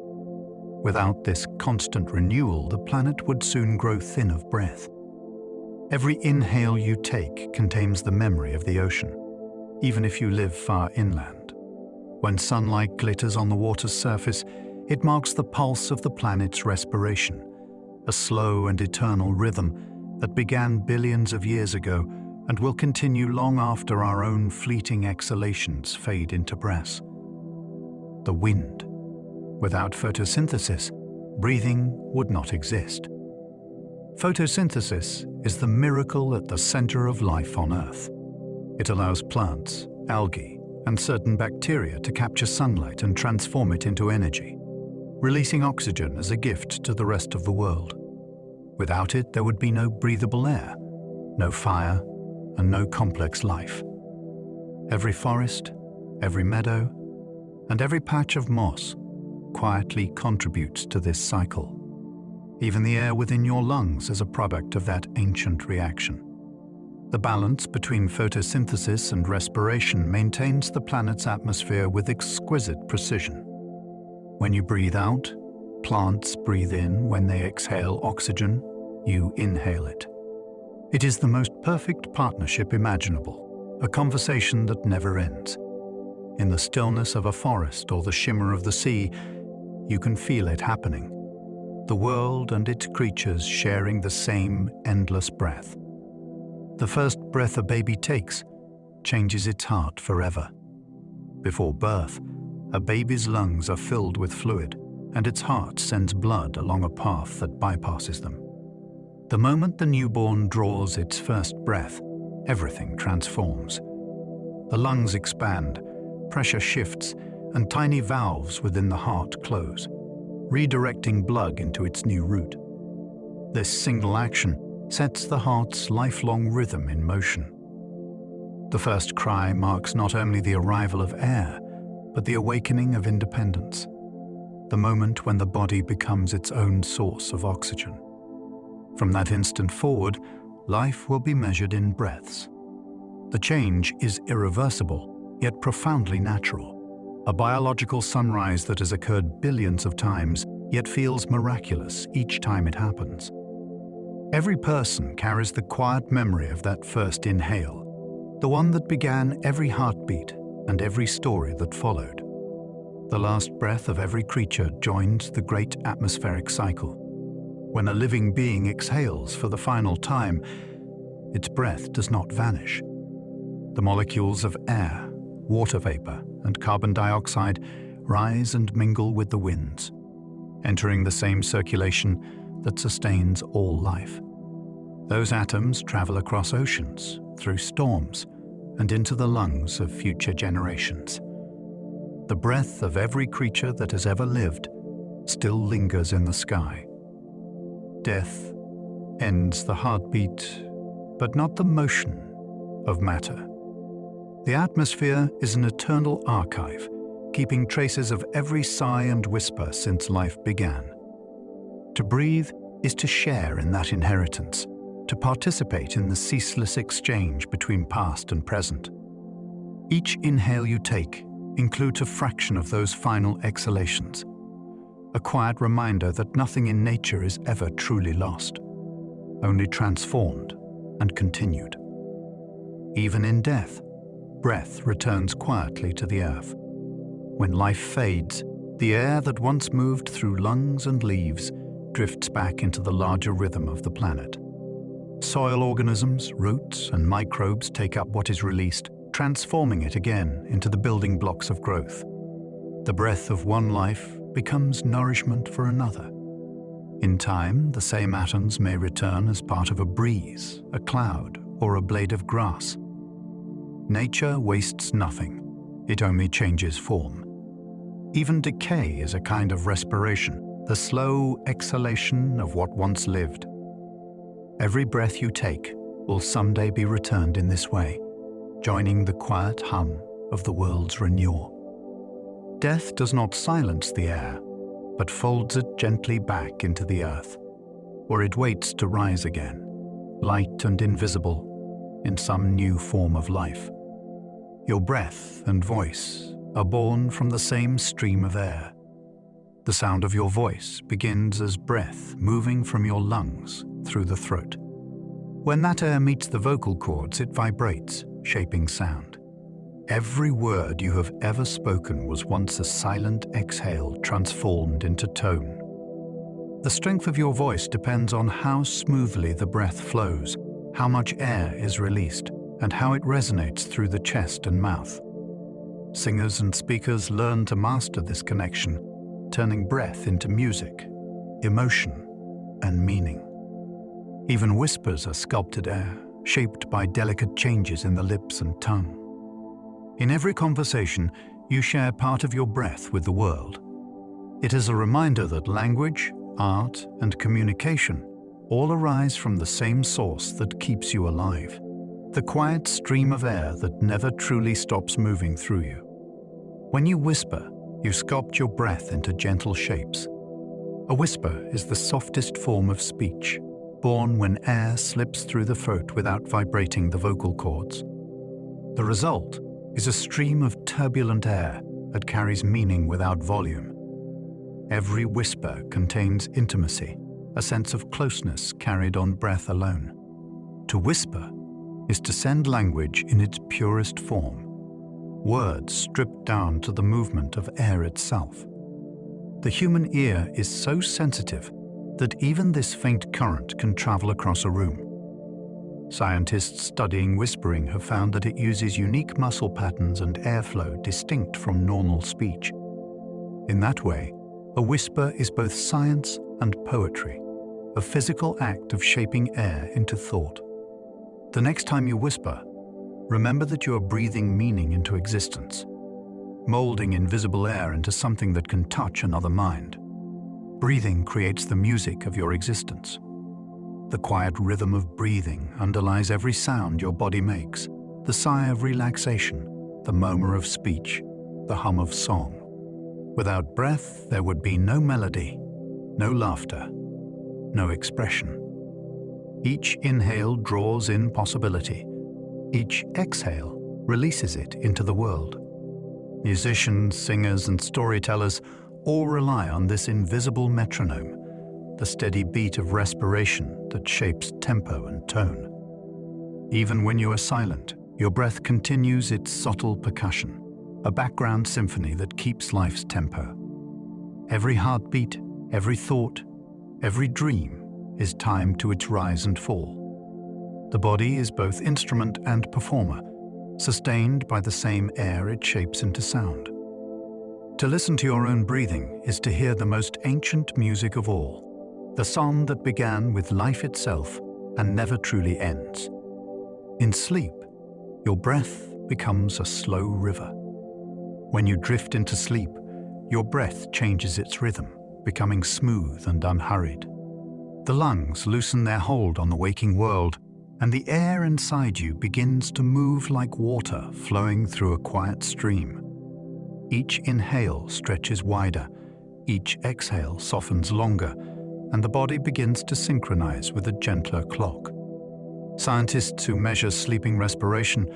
Without this constant renewal, the planet would soon grow thin of breath. Every inhale you take contains the memory of the ocean, even if you live far inland. When sunlight glitters on the water's surface, it marks the pulse of the planet's respiration, a slow and eternal rhythm that began billions of years ago and will continue long after our own fleeting exhalations fade into breaths. The wind. Without photosynthesis, breathing would not exist. Photosynthesis is the miracle at the center of life on Earth. It allows plants, algae, and certain bacteria to capture sunlight and transform it into energy, releasing oxygen as a gift to the rest of the world. Without it, there would be no breathable air, no fire, and no complex life. Every forest, every meadow, and every patch of moss quietly contributes to this cycle. Even the air within your lungs is a product of that ancient reaction. The balance between photosynthesis and respiration maintains the planet's atmosphere with exquisite precision. When you breathe out, plants breathe in. When they exhale oxygen, you inhale it. It is the most perfect partnership imaginable, a conversation that never ends. In the stillness of a forest or the shimmer of the sea, you can feel it happening. the world and its creatures sharing the same endless breath. The first breath a baby takes changes its heart forever. Before birth, a baby's lungs are filled with fluid, and its heart sends blood along a path that bypasses them. The moment the newborn draws its first breath, everything transforms. The lungs expand, pressure shifts, and tiny valves within the heart close, redirecting blood into its new route. This single action sets the heart's lifelong rhythm in motion. The first cry marks not only the arrival of air, but the awakening of independence, the moment when the body becomes its own source of oxygen. From that instant forward, life will be measured in breaths. The change is irreversible, yet profoundly natural. A biological sunrise that has occurred billions of times, yet feels miraculous each time it happens. Every person carries the quiet memory of that first inhale, the one that began every heartbeat and every story that followed. The last breath of every creature joins the great atmospheric cycle. When a living being exhales for the final time, its breath does not vanish. The molecules of air, water vapor, and carbon dioxide rise and mingle with the winds, entering the same circulation that sustains all life. Those atoms travel across oceans, through storms, and into the lungs of future generations. The breath of every creature that has ever lived still lingers in the sky. Death ends the heartbeat, but not the motion of matter. The atmosphere is an eternal archive, keeping traces of every sigh and whisper since life began. To breathe is to share in that inheritance, to participate in the ceaseless exchange between past and present. Each inhale you take includes a fraction of those final exhalations, a quiet reminder that nothing in nature is ever truly lost, only transformed and continued. Even in death, breath returns quietly to the earth. When life fades, the air that once moved through lungs and leaves drifts back into the larger rhythm of the planet. Soil organisms, roots, and microbes take up what is released, transforming it again into the building blocks of growth. The breath of one life becomes nourishment for another. In time, the same atoms may return as part of a breeze, a cloud, or a blade of grass. Nature wastes nothing. It only changes form. Even decay is a kind of respiration, the slow exhalation of what once lived. Every breath you take will someday be returned in this way, joining the quiet hum of the world's renewal. Death does not silence the air, but folds it gently back into the earth, where it waits to rise again, light and invisible, in some new form of life. Your breath and voice are born from the same stream of air. The sound of your voice begins as breath moving from your lungs through the throat. When that air meets the vocal cords, it vibrates, shaping sound. Every word you have ever spoken was once a silent exhale transformed into tone. The strength of your voice depends on how smoothly the breath flows, how much air is released, and how it resonates through the chest and mouth. Singers and speakers learn to master this connection, turning breath into music, emotion, and meaning. Even whispers are sculpted air, shaped by delicate changes in the lips and tongue. In every conversation, you share part of your breath with the world. It is a reminder that language, art, and communication all arise from the same source that keeps you alive, the quiet stream of air that never truly stops moving through you. When you whisper, you sculpt your breath into gentle shapes. A whisper is the softest form of speech, born when air slips through the throat without vibrating the vocal cords. The result is a stream of turbulent air that carries meaning without volume. Every whisper contains intimacy, a sense of closeness carried on breath alone. To whisper is to send language in its purest form, words stripped down to the movement of air itself. The human ear is so sensitive that even this faint current can travel across a room. Scientists studying whispering have found that it uses unique muscle patterns and airflow distinct from normal speech. In that way, a whisper is both science and poetry, a physical act of shaping air into thought. The next time you whisper, remember that you are breathing meaning into existence, molding invisible air into something that can touch another mind. Breathing creates the music of your existence. The quiet rhythm of breathing underlies every sound your body makes, the sigh of relaxation, the murmur of speech, the hum of song. Without breath, there would be no melody, no laughter, no expression. Each inhale draws in possibility. Each exhale releases it into the world. Musicians, singers, and storytellers all rely on this invisible metronome, the steady beat of respiration that shapes tempo and tone. Even when you are silent, your breath continues its subtle percussion, a background symphony that keeps life's tempo. Every heartbeat, every thought, every dream is timed to its rise and fall. The body is both instrument and performer, sustained by the same air it shapes into sound. To listen to your own breathing is to hear the most ancient music of all, the song that began with life itself and never truly ends. In sleep, your breath becomes a slow river. When you drift into sleep, your breath changes its rhythm, becoming smooth and unhurried. The lungs loosen their hold on the waking world, and the air inside you begins to move like water flowing through a quiet stream. Each inhale stretches wider, each exhale softens longer, and the body begins to synchronize with a gentler clock. Scientists who measure sleeping respiration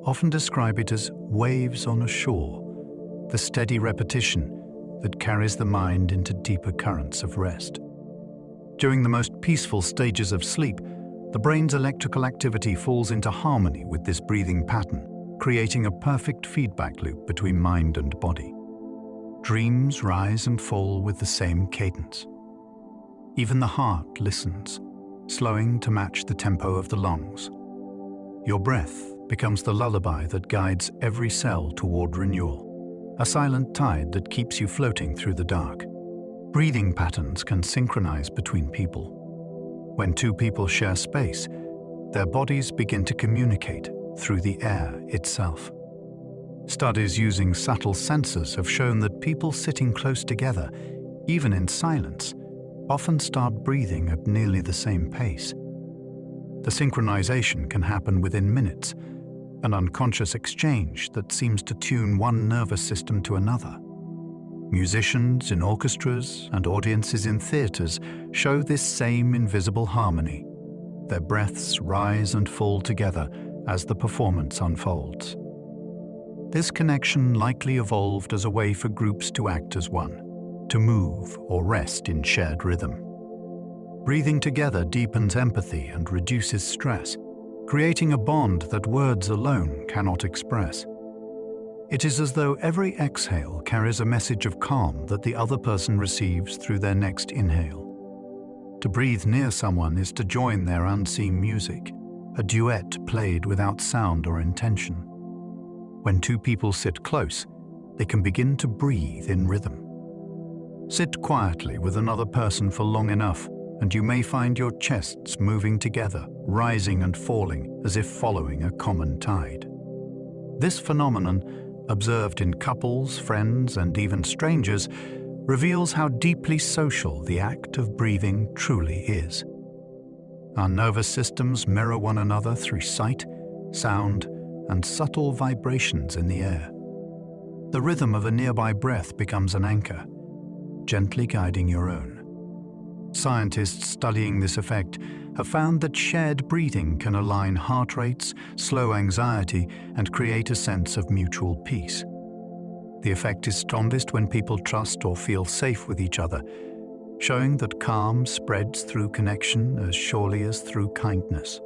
often describe it as waves on a shore, the steady repetition that carries the mind into deeper currents of rest. During the most peaceful stages of sleep, the brain's electrical activity falls into harmony with this breathing pattern, creating a perfect feedback loop between mind and body. Dreams rise and fall with the same cadence. Even the heart listens, slowing to match the tempo of the lungs. Your breath becomes the lullaby that guides every cell toward renewal, a silent tide that keeps you floating through the dark. Breathing patterns can synchronize between people. When two people share space, their bodies begin to communicate through the air itself. Studies using subtle sensors have shown that people sitting close together, even in silence, often start breathing at nearly the same pace. The synchronization can happen within minutes, an unconscious exchange that seems to tune one nervous system to another. Musicians in orchestras and audiences in theaters show this same invisible harmony. Their breaths rise and fall together as the performance unfolds. This connection likely evolved as a way for groups to act as one, to move or rest in shared rhythm. Breathing together deepens empathy and reduces stress, creating a bond that words alone cannot express. It is as though every exhale carries a message of calm that the other person receives through their next inhale. To breathe near someone is to join their unseen music, a duet played without sound or intention. When two people sit close, they can begin to breathe in rhythm. Sit quietly with another person for long enough, and you may find your chests moving together, rising and falling as if following a common tide. This phenomenon, observed in couples, friends, and even strangers, reveals how deeply social the act of breathing truly is. Our nervous systems mirror one another through sight, sound, and subtle vibrations in the air. The rhythm of a nearby breath becomes an anchor, gently guiding your own. Scientists studying this effect have found that shared breathing can align heart rates, slow anxiety, and create a sense of mutual peace. The effect is strongest when people trust or feel safe with each other, showing that calm spreads through connection as surely as through kindness.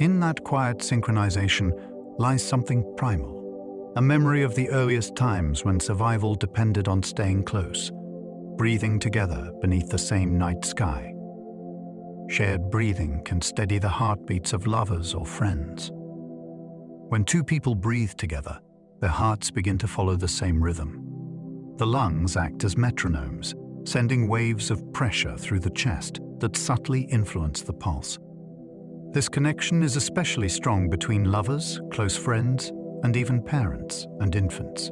In that quiet synchronization lies something primal, a memory of the earliest times when survival depended on staying close. breathing together beneath the same night sky. Shared breathing can steady the heartbeats of lovers or friends. When two people breathe together, their hearts begin to follow the same rhythm. The lungs act as metronomes, sending waves of pressure through the chest that subtly influence the pulse. This connection is especially strong between lovers, close friends, and even parents and infants.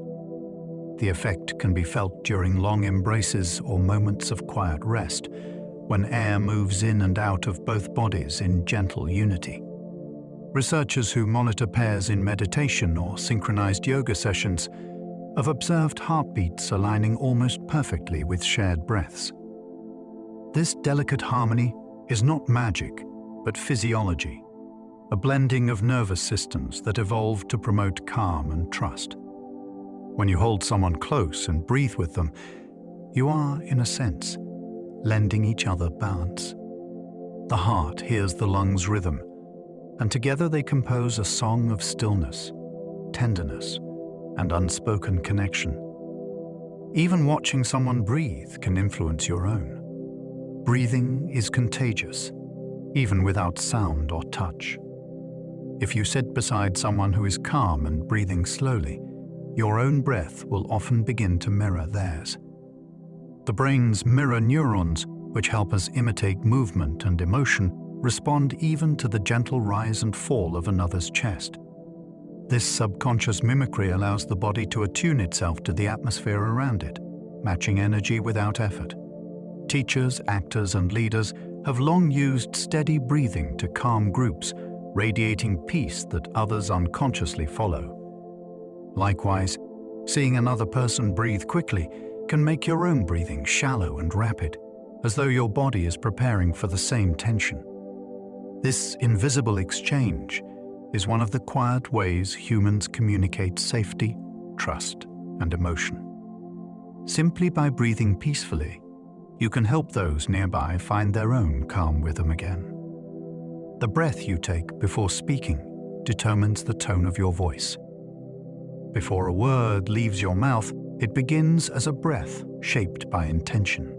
The effect can be felt during long embraces or moments of quiet rest, when air moves in and out of both bodies in gentle unity. Researchers who monitor pairs in meditation or synchronized yoga sessions have observed heartbeats aligning almost perfectly with shared breaths. This delicate harmony is not magic, but physiology, a blending of nervous systems that evolved to promote calm and trust. When you hold someone close and breathe with them, you are, in a sense, lending each other balance. The heart hears the lungs' rhythm, and together they compose a song of stillness, tenderness, and unspoken connection. Even watching someone breathe can influence your own. Breathing is contagious, even without sound or touch. If you sit beside someone who is calm and breathing slowly, your own breath will often begin to mirror theirs. The brain's mirror neurons, which help us imitate movement and emotion, respond even to the gentle rise and fall of another's chest. This subconscious mimicry allows the body to attune itself to the atmosphere around it, matching energy without effort. Teachers, actors, and leaders have long used steady breathing to calm groups, radiating peace that others unconsciously follow. Likewise, seeing another person breathe quickly can make your own breathing shallow and rapid, as though your body is preparing for the same tension. This invisible exchange is one of the quiet ways humans communicate safety, trust, and emotion. Simply by breathing peacefully, you can help those nearby find their own calm rhythm again. The breath you take before speaking determines the tone of your voice. Before a word leaves your mouth, it begins as a breath shaped by intention.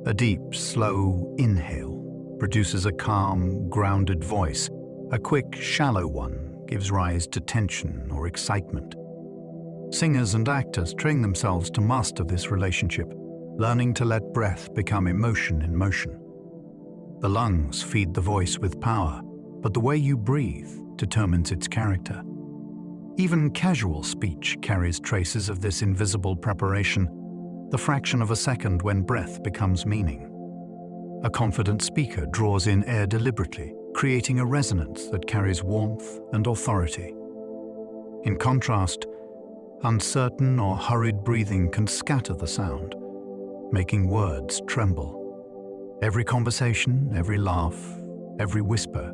A deep, slow inhale produces a calm, grounded voice. A quick, shallow one gives rise to tension or excitement. Singers and actors train themselves to master this relationship, learning to let breath become emotion in motion. The lungs feed the voice with power, but the way you breathe determines its character. Even casual speech carries traces of this invisible preparation, the fraction of a second when breath becomes meaning. A confident speaker draws in air deliberately, creating a resonance that carries warmth and authority. In contrast, uncertain or hurried breathing can scatter the sound, making words tremble. Every conversation, every laugh, every whisper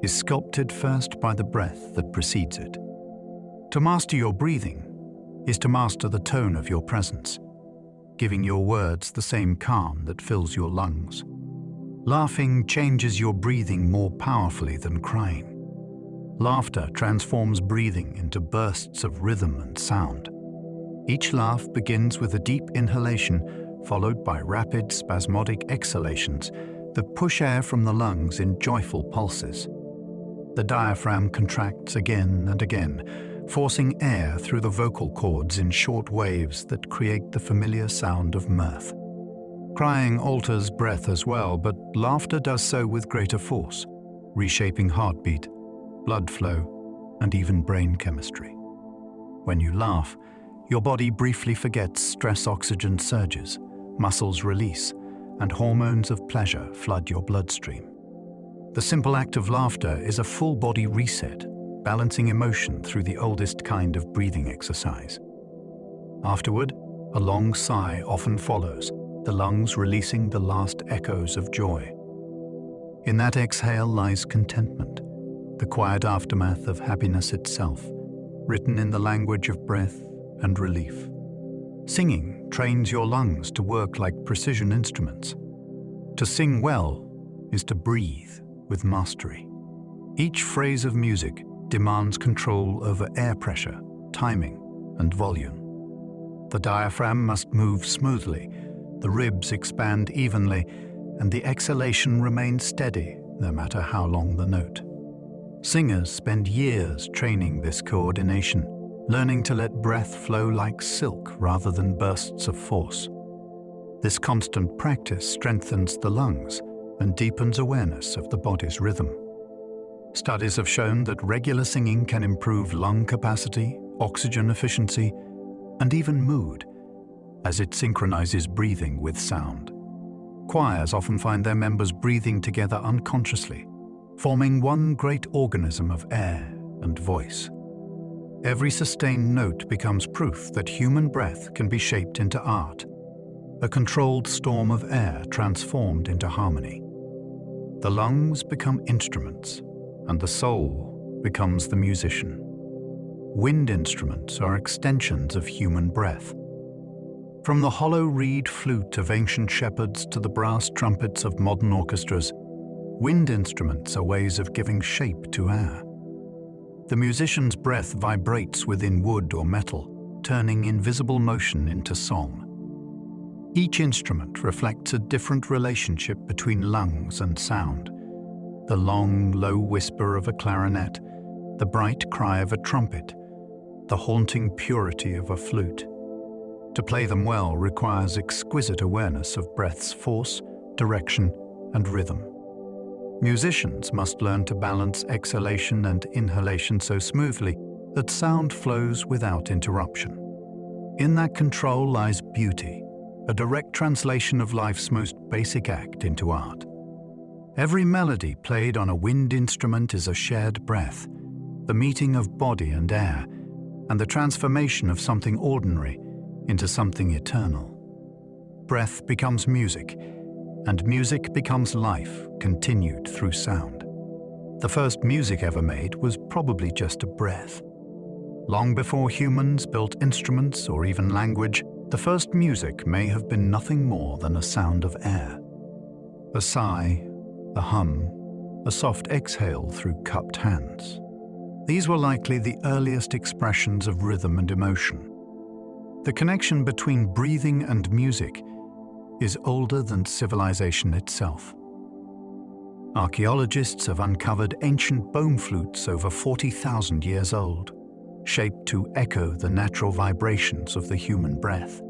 is sculpted first by the breath that precedes it. To master your breathing is to master the tone of your presence, giving your words the same calm that fills your lungs. Laughing changes your breathing more powerfully than crying. Laughter transforms breathing into bursts of rhythm and sound. Each laugh begins with a deep inhalation, followed by rapid, spasmodic exhalations that push air from the lungs in joyful pulses. The diaphragm contracts again and again, forcing air through the vocal cords in short waves that create the familiar sound of mirth. Crying alters breath as well, but laughter does so with greater force, reshaping heartbeat, blood flow, and even brain chemistry. When you laugh, your body briefly forgets stress. Oxygen surges, muscles release, and hormones of pleasure flood your bloodstream. The simple act of laughter is a full-body reset, balancing emotion through the oldest kind of breathing exercise. Afterward, a long sigh often follows, the lungs releasing the last echoes of joy. In that exhale lies contentment, the quiet aftermath of happiness itself, written in the language of breath and relief. Singing trains your lungs to work like precision instruments. To sing well is to breathe with mastery. Each phrase of music demands control over air pressure, timing, and volume. The diaphragm must move smoothly, The ribs expand evenly, and the exhalation remains steady, no matter how long the note. Singers spend years training this coordination, learning to let breath flow like silk rather than bursts of force. This constant practice strengthens the lungs and deepens awareness of the body's rhythm. Studies have shown that regular singing can improve lung capacity, oxygen efficiency, and even mood, as it synchronizes breathing with sound. Choirs often find their members breathing together unconsciously, forming one great organism of air and voice. Every sustained note becomes proof that human breath can be shaped into art, a controlled storm of air transformed into harmony. The lungs become instruments, and the soul becomes the musician. Wind instruments are extensions of human breath. From the hollow reed flute of ancient shepherds to the brass trumpets of modern orchestras, wind instruments are ways of giving shape to air. The musician's breath vibrates within wood or metal, turning invisible motion into song. Each instrument reflects a different relationship between lungs and sound. The long, low whisper of a clarinet, the bright cry of a trumpet, the haunting purity of a flute. To play them well requires exquisite awareness of breath's force, direction, and rhythm. Musicians must learn to balance exhalation and inhalation so smoothly that sound flows without interruption. In that control lies beauty, a direct translation of life's most basic act into art. Every melody played on a wind instrument is a shared breath, the meeting of body and air, and the transformation of something ordinary into something eternal. Breath becomes music, and music becomes life continued through sound. The first music ever made was probably just a breath. Long before humans built instruments or even language, the first music may have been nothing more than a sound of air. A sigh, a hum, a soft exhale through cupped hands. These were likely the earliest expressions of rhythm and emotion. The connection between breathing and music is older than civilization itself. Archaeologists have uncovered ancient bone flutes over 40,000 years old, shaped to echo the natural vibrations of the human breath.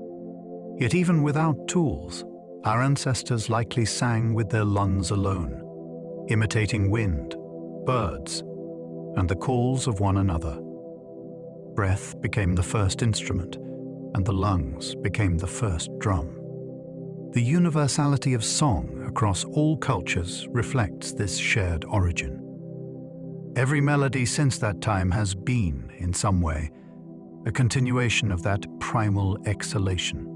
Yet even without tools, our ancestors likely sang with their lungs alone, imitating wind, birds, and the calls of one another. Breath became the first instrument, and the lungs became the first drum. The universality of song across all cultures reflects this shared origin. Every melody since that time has been, in some way, a continuation of that primal exhalation,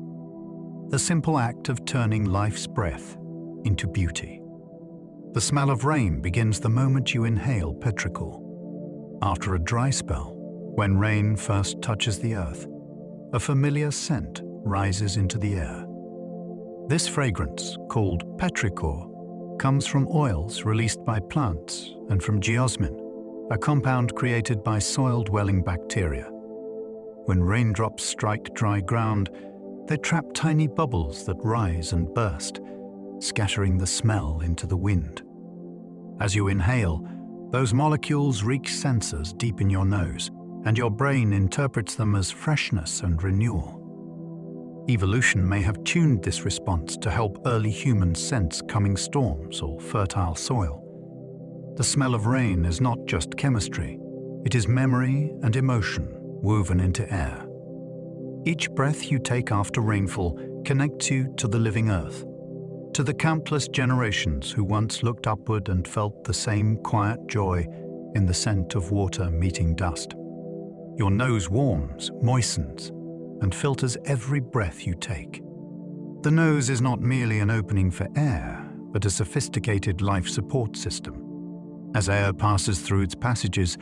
the simple act of turning life's breath into beauty. The smell of rain begins the moment you inhale petrichor. After a dry spell, when rain first touches the earth, a familiar scent rises into the air. This fragrance, called petrichor, comes from oils released by plants and from geosmin, a compound created by soil-dwelling bacteria. When raindrops strike dry ground, they trap tiny bubbles that rise and burst, scattering the smell into the wind. As you inhale, those molecules reach sensors deep in your nose, and your brain interprets them as freshness and renewal. Evolution may have tuned this response to help early humans sense coming storms or fertile soil. The smell of rain is not just chemistry, it is memory and emotion woven into air. Each breath you take after rainfall connects you to the living earth, to the countless generations who once looked upward and felt the same quiet joy in the scent of water meeting dust. Your nose warms, moistens, and filters every breath you take. The nose is not merely an opening for air, but a sophisticated life support system. As air passes through its passages,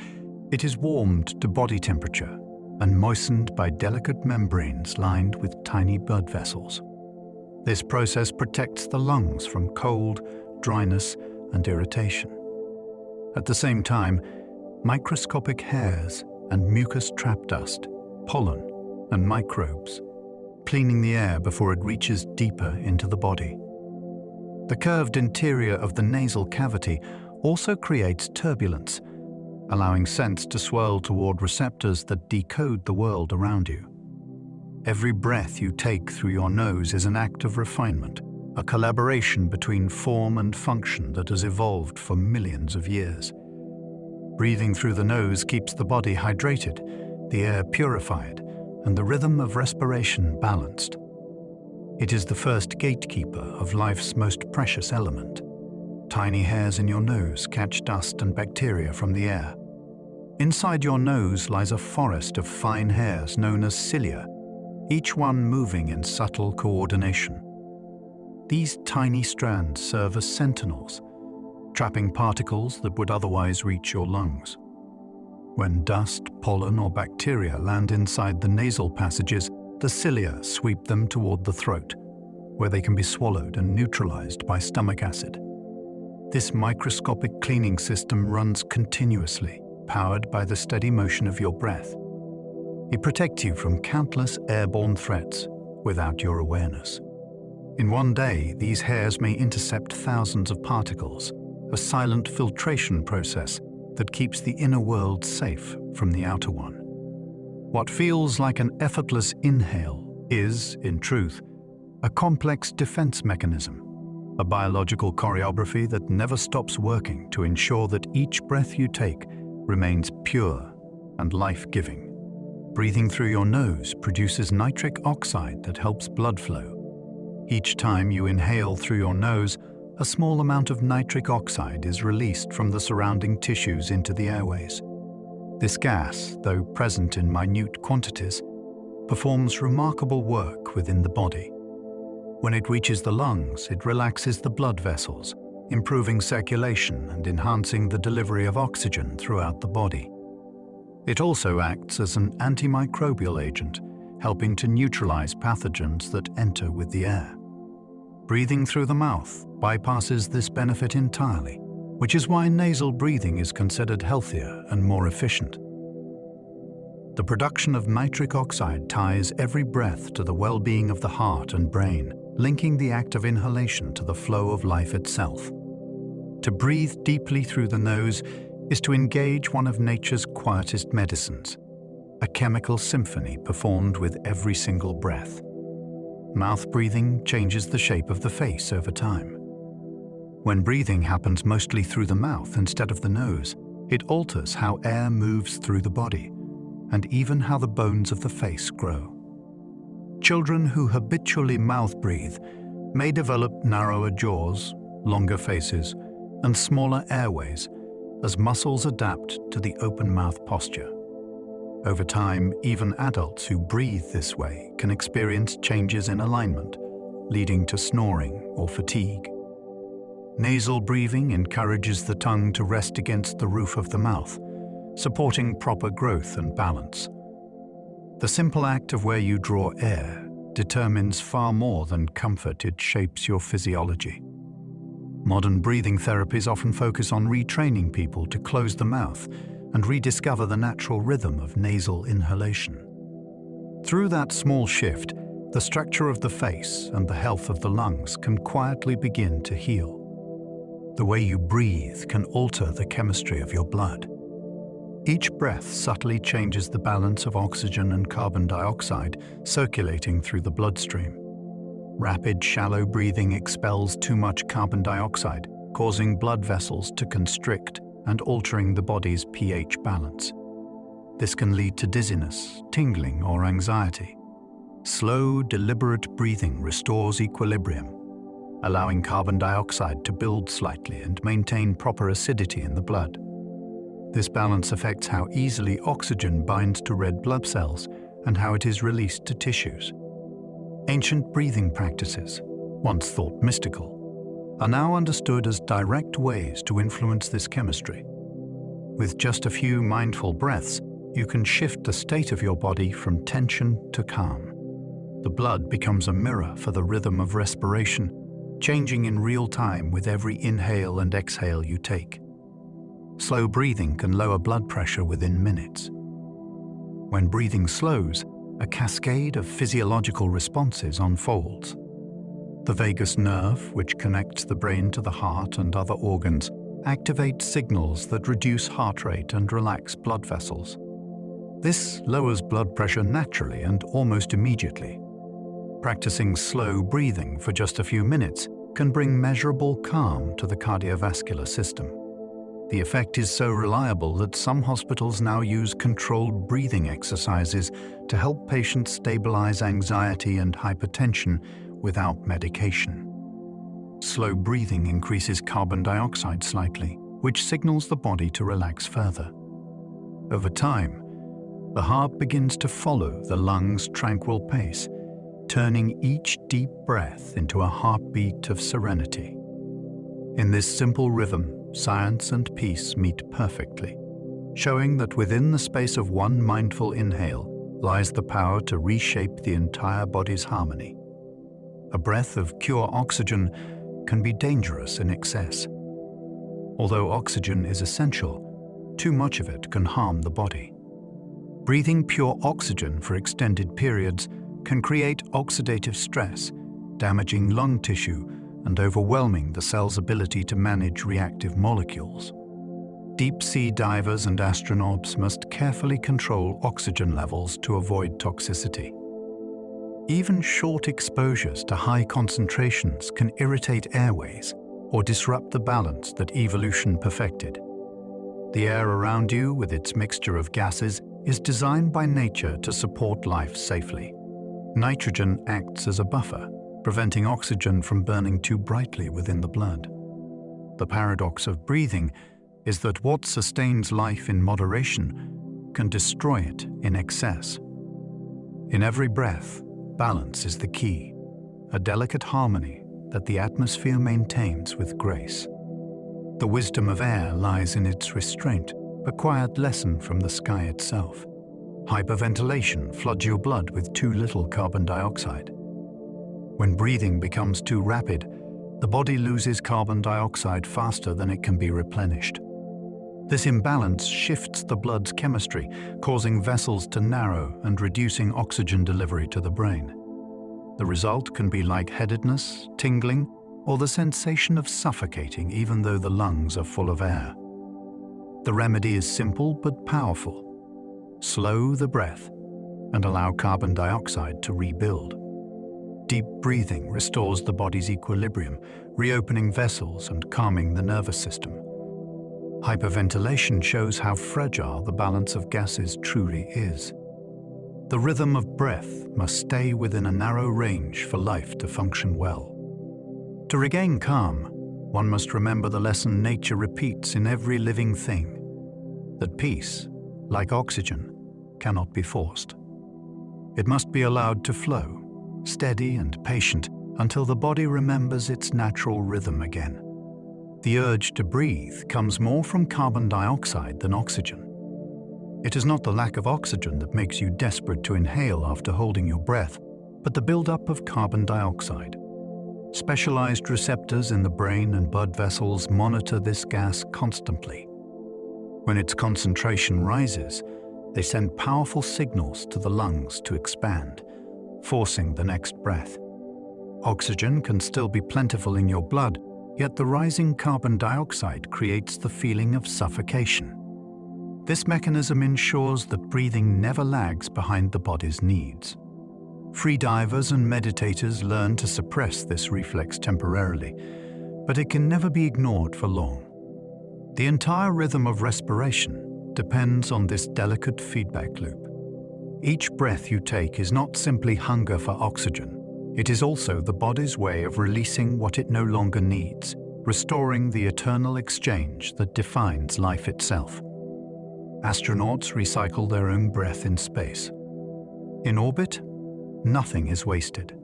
it is warmed to body temperature and moistened by delicate membranes lined with tiny blood vessels. This process protects the lungs from cold, dryness, and irritation. At the same time, microscopic hairs and mucus trap dust, pollen, and microbes cleaning the air before it reaches deeper into the body. The curved interior of the nasal cavity also creates turbulence, allowing scents to swirl toward receptors that decode the world around you. Every breath you take through your nose is an act of refinement, a collaboration between form and function that has evolved for millions of years. Breathing through the nose keeps the body hydrated, the air purified, and the rhythm of respiration balanced. It is the first gatekeeper of life's most precious element. Tiny hairs in your nose catch dust and bacteria from the air. Inside your nose lies a forest of fine hairs known as cilia, each one moving in subtle coordination. These tiny strands serve as sentinels, trapping particles that would otherwise reach your lungs. When dust, pollen, or bacteria land inside the nasal passages, the cilia sweep them toward the throat, where they can be swallowed and neutralized by stomach acid. This microscopic cleaning system runs continuously, powered by the steady motion of your breath. It protects you from countless airborne threats without your awareness. In one day, these hairs may intercept thousands of particles, a silent filtration process that keeps the inner world safe from the outer one. What feels like an effortless inhale is, in truth, a complex defense mechanism, a biological choreography that never stops working to ensure that each breath you take remains pure and life-giving. Breathing through your nose produces nitric oxide that helps blood flow. Each time you inhale through your nose, a small amount of nitric oxide is released from the surrounding tissues into the airways. This gas, though present in minute quantities, performs remarkable work within the body. When it reaches the lungs, it relaxes the blood vessels, improving circulation and enhancing the delivery of oxygen throughout the body. It also acts as an antimicrobial agent, helping to neutralize pathogens that enter with the air. Breathing through the mouth bypasses this benefit entirely, which is why nasal breathing is considered healthier and more efficient. The production of nitric oxide ties every breath to the well-being of the heart and brain, linking the act of inhalation to the flow of life itself. To breathe deeply through the nose is to engage one of nature's quietest medicines, a chemical symphony performed with every single breath. Mouth breathing changes the shape of the face over time. When breathing happens mostly through the mouth instead of the nose, it alters how air moves through the body, and even how the bones of the face grow. Children who habitually mouth breathe may develop narrower jaws, longer faces, and smaller airways as muscles adapt to the open mouth posture. Over time, even adults who breathe this way can experience changes in alignment, leading to snoring or fatigue. Nasal breathing encourages the tongue to rest against the roof of the mouth, supporting proper growth and balance. The simple act of where you draw air determines far more than comfort. It shapes your physiology. Modern breathing therapies often focus on retraining people to close the mouth and rediscover the natural rhythm of nasal inhalation. Through that small shift, the structure of the face and the health of the lungs can quietly begin to heal. The way you breathe can alter the chemistry of your blood. Each breath subtly changes the balance of oxygen and carbon dioxide circulating through the bloodstream. Rapid, shallow breathing expels too much carbon dioxide, causing blood vessels to constrict and altering the body's pH balance. This can lead to dizziness, tingling, or anxiety. Slow, deliberate breathing restores equilibrium, allowing carbon dioxide to build slightly and maintain proper acidity in the blood. This balance affects how easily oxygen binds to red blood cells and how it is released to tissues. Ancient breathing practices, once thought mystical, are now understood as direct ways to influence this chemistry. With just a few mindful breaths, you can shift the state of your body from tension to calm. The blood becomes a mirror for the rhythm of respiration, changing in real time with every inhale and exhale you take. Slow breathing can lower blood pressure within minutes. When breathing slows, a cascade of physiological responses unfolds. The vagus nerve, which connects the brain to the heart and other organs, activates signals that reduce heart rate and relax blood vessels. This lowers blood pressure naturally and almost immediately. Practicing slow breathing for just a few minutes can bring measurable calm to the cardiovascular system. The effect is so reliable that some hospitals now use controlled breathing exercises to help patients stabilize anxiety and hypertension without medication. Slow breathing increases carbon dioxide slightly, which signals the body to relax further. Over time, the heart begins to follow the lungs' tranquil pace, turning each deep breath into a heartbeat of serenity. In this simple rhythm, science and peace meet perfectly, showing that within the space of one mindful inhale lies the power to reshape the entire body's harmony. A breath of pure oxygen can be dangerous in excess. Although oxygen is essential, too much of it can harm the body. Breathing pure oxygen for extended periods can create oxidative stress, damaging lung tissue and overwhelming the cell's ability to manage reactive molecules. Deep-sea divers and astronauts must carefully control oxygen levels to avoid toxicity. Even short exposures to high concentrations can irritate airways or disrupt the balance that evolution perfected. The air around you, with its mixture of gases, is designed by nature to support life safely. Nitrogen acts as a buffer, preventing oxygen from burning too brightly within the blood. The paradox of breathing is that what sustains life in moderation can destroy it in excess. In every breath, balance is the key, a delicate harmony that the atmosphere maintains with grace. The wisdom of air lies in its restraint, a quiet lesson from the sky itself. Hyperventilation floods your blood with too little carbon dioxide. When breathing becomes too rapid, the body loses carbon dioxide faster than it can be replenished. This imbalance shifts the blood's chemistry, causing vessels to narrow and reducing oxygen delivery to the brain. The result can be lightheadedness, tingling, or the sensation of suffocating even though the lungs are full of air. The remedy is simple but powerful. Slow the breath and allow carbon dioxide to rebuild. Deep breathing restores the body's equilibrium, reopening vessels and calming the nervous system. Hyperventilation shows how fragile the balance of gases truly is. The rhythm of breath must stay within a narrow range for life to function well. To regain calm, one must remember the lesson nature repeats in every living thing, that peace, like oxygen, cannot be forced. It must be allowed to flow, steady and patient, until the body remembers its natural rhythm again. The urge to breathe comes more from carbon dioxide than oxygen. It is not the lack of oxygen that makes you desperate to inhale after holding your breath, but the buildup of carbon dioxide. Specialized receptors in the brain and blood vessels monitor this gas constantly. When its concentration rises, they send powerful signals to the lungs to expand, forcing the next breath. Oxygen can still be plentiful in your blood, yet the rising carbon dioxide creates the feeling of suffocation. This mechanism ensures that breathing never lags behind the body's needs. Freedivers and meditators learn to suppress this reflex temporarily, but it can never be ignored for long. The entire rhythm of respiration depends on this delicate feedback loop. Each breath you take is not simply hunger for oxygen. It is also the body's way of releasing what it no longer needs, restoring the eternal exchange that defines life itself. Astronauts recycle their own breath in space. In orbit, nothing is wasted,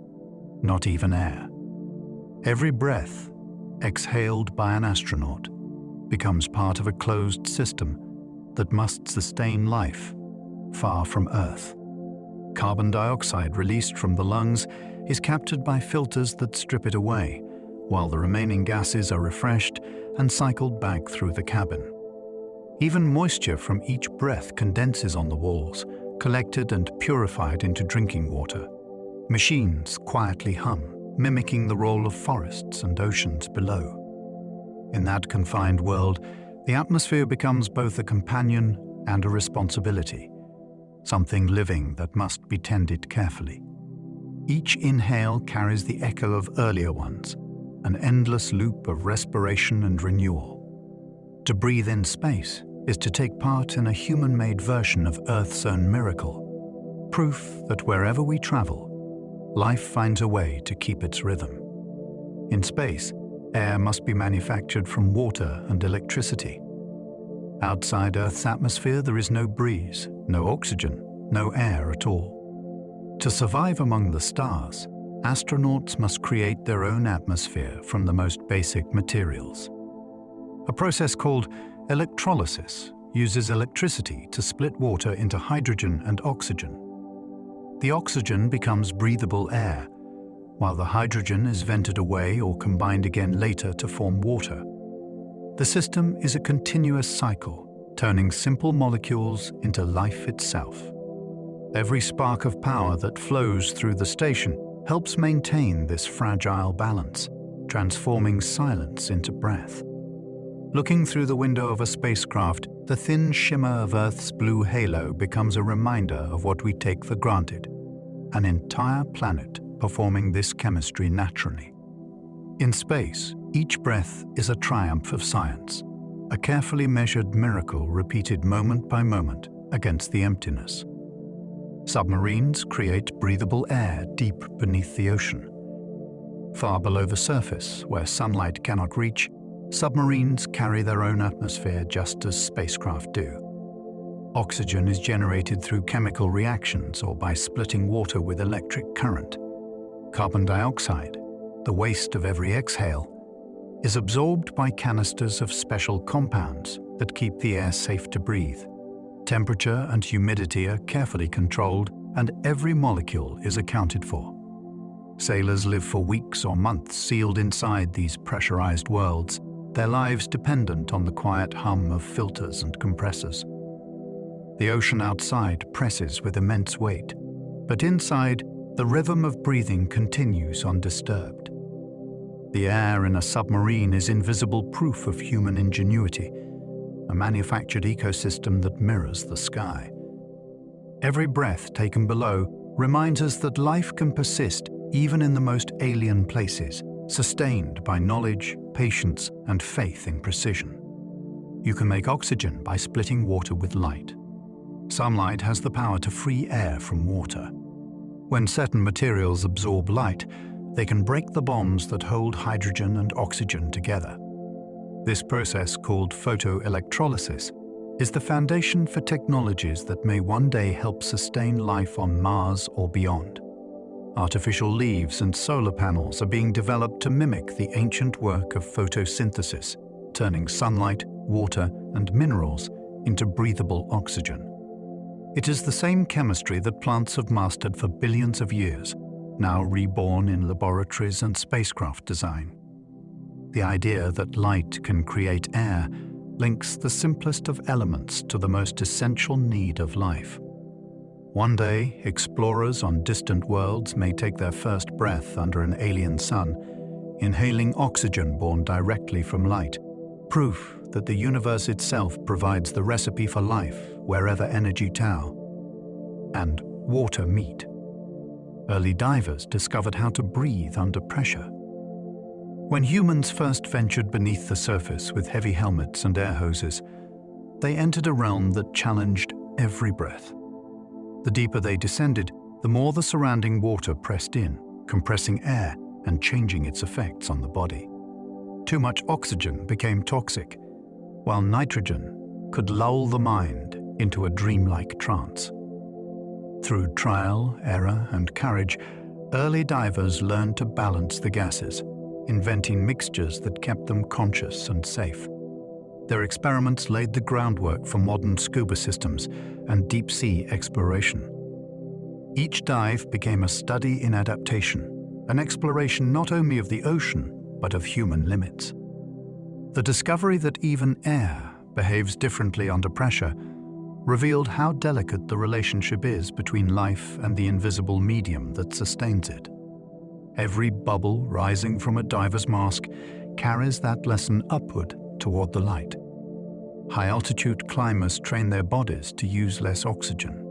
not even air. Every breath, exhaled by an astronaut, becomes part of a closed system that must sustain life far from Earth. Carbon dioxide released from the lungs is captured by filters that strip it away, while the remaining gases are refreshed and cycled back through the cabin. Even moisture from each breath condenses on the walls, collected and purified into drinking water. Machines quietly hum, mimicking the role of forests and oceans below. In that confined world, the atmosphere becomes both a companion and a responsibility, something living that must be tended carefully. Each inhale carries the echo of earlier ones, an endless loop of respiration and renewal. To breathe in space is to take part in a human-made version of Earth's own miracle, proof that wherever we travel, life finds a way to keep its rhythm. In space, air must be manufactured from water and electricity. Outside Earth's atmosphere, there is no breeze, no oxygen, no air at all. To survive among the stars, astronauts must create their own atmosphere from the most basic materials. A process called electrolysis uses electricity to split water into hydrogen and oxygen. The oxygen becomes breathable air, while the hydrogen is vented away or combined again later to form water. The system is a continuous cycle, turning simple molecules into life itself. Every spark of power that flows through the station helps maintain this fragile balance, transforming silence into breath. Looking through the window of a spacecraft, the thin shimmer of Earth's blue halo becomes a reminder of what we take for granted: an entire planet performing this chemistry naturally. In space, each breath is a triumph of science, a carefully measured miracle repeated moment by moment against the emptiness. Submarines create breathable air deep beneath the ocean. Far below the surface, where sunlight cannot reach, submarines carry their own atmosphere just as spacecraft do. Oxygen is generated through chemical reactions or by splitting water with electric current. Carbon dioxide, the waste of every exhale, is absorbed by canisters of special compounds that keep the air safe to breathe. Temperature and humidity are carefully controlled, and every molecule is accounted for. Sailors live for weeks or months sealed inside these pressurized worlds, their lives dependent on the quiet hum of filters and compressors. The ocean outside presses with immense weight, but inside, the rhythm of breathing continues undisturbed. The air in a submarine is invisible proof of human ingenuity, a manufactured ecosystem that mirrors the sky. Every breath taken below reminds us that life can persist even in the most alien places, sustained by knowledge, patience, and faith in precision. You can make oxygen by splitting water with light. Sunlight has the power to free air from water. When certain materials absorb light, they can break the bonds that hold hydrogen and oxygen together. This process, called photoelectrolysis, is the foundation for technologies that may one day help sustain life on Mars or beyond. Artificial leaves and solar panels are being developed to mimic the ancient work of photosynthesis, turning sunlight, water, and minerals into breathable oxygen. It is the same chemistry that plants have mastered for billions of years, now reborn in laboratories and spacecraft design. The idea that light can create air links the simplest of elements to the most essential need of life. One day, explorers on distant worlds may take their first breath under an alien sun, inhaling oxygen born directly from light, proof that the universe itself provides the recipe for life wherever energy tau and water meet. Early divers discovered how to breathe under pressure. When humans first ventured beneath the surface with heavy helmets and air hoses, they entered a realm that challenged every breath. The deeper they descended, the more the surrounding water pressed in, compressing air and changing its effects on the body. Too much oxygen became toxic, while nitrogen could lull the mind into a dreamlike trance. Through trial, error, and courage, early divers learned to balance the gases, inventing mixtures that kept them conscious and safe. Their experiments laid the groundwork for modern scuba systems and deep-sea exploration. Each dive became a study in adaptation, an exploration not only of the ocean, but of human limits. The discovery that even air behaves differently under pressure revealed how delicate the relationship is between life and the invisible medium that sustains it. Every bubble rising from a diver's mask carries that lesson upward toward the light. High-altitude climbers train their bodies to use less oxygen.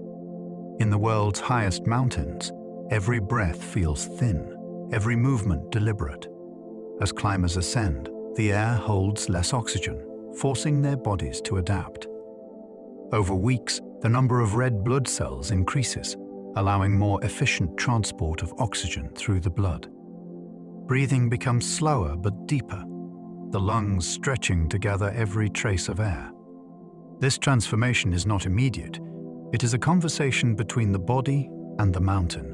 In the world's highest mountains, every breath feels thin, every movement deliberate. As climbers ascend, the air holds less oxygen, forcing their bodies to adapt. Over weeks, the number of red blood cells increases, allowing more efficient transport of oxygen through the blood. Breathing becomes slower but deeper, the lungs stretching to gather every trace of air. This transformation is not immediate. It is a conversation between the body and the mountain,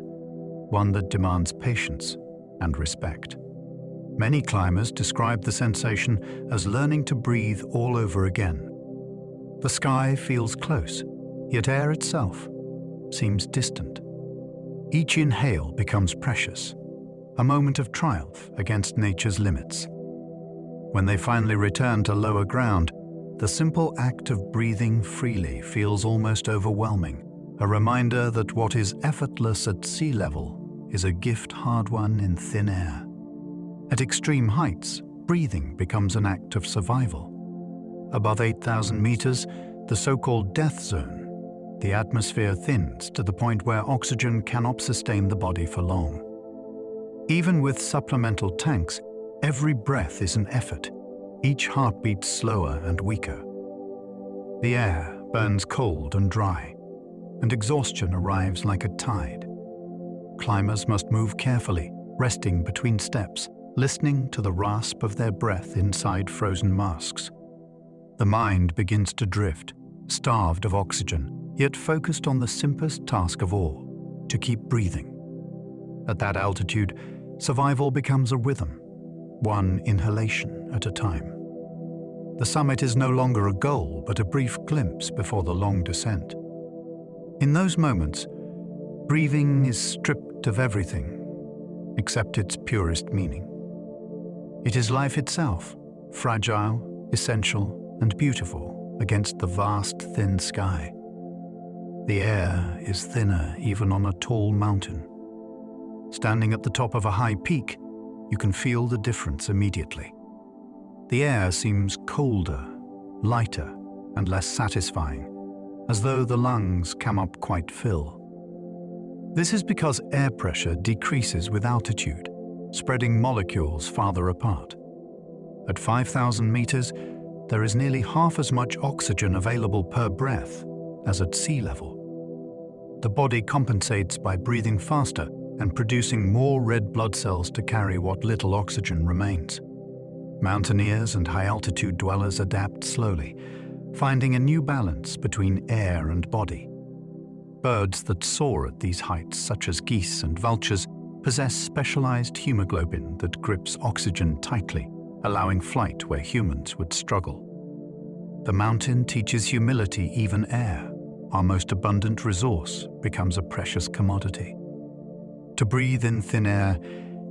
one that demands patience and respect. Many climbers describe the sensation as learning to breathe all over again. The sky feels close, yet air itself seems distant. Each inhale becomes precious, a moment of triumph against nature's limits. When they finally return to lower ground, the simple act of breathing freely feels almost overwhelming, a reminder that what is effortless at sea level is a gift hard-won in thin air. At extreme heights, breathing becomes an act of survival. Above 8,000 meters, the so-called death zone, the atmosphere thins to the point where oxygen cannot sustain the body for long. Even with supplemental tanks, every breath is an effort, each heartbeat slower and weaker. The air burns cold and dry, and exhaustion arrives like a tide. Climbers must move carefully, resting between steps, listening to the rasp of their breath inside frozen masks. The mind begins to drift, starved of oxygen, yet focused on the simplest task of all, to keep breathing. At that altitude, survival becomes a rhythm, one inhalation at a time. The summit is no longer a goal, but a brief glimpse before the long descent. In those moments, breathing is stripped of everything except its purest meaning. It is life itself, fragile, essential, and beautiful against the vast, thin sky. The air is thinner even on a tall mountain. Standing at the top of a high peak, you can feel the difference immediately. The air seems colder, lighter, and less satisfying, as though the lungs cannot quite fill. This is because air pressure decreases with altitude, spreading molecules farther apart. At 5,000 meters, there is nearly half as much oxygen available per breath as at sea level. The body compensates by breathing faster and producing more red blood cells to carry what little oxygen remains. Mountaineers and high-altitude dwellers adapt slowly, finding a new balance between air and body. Birds that soar at these heights, such as geese and vultures, possess specialized hemoglobin that grips oxygen tightly, allowing flight where humans would struggle. The mountain teaches humility. Even air, our most abundant resource, becomes a precious commodity. To breathe in thin air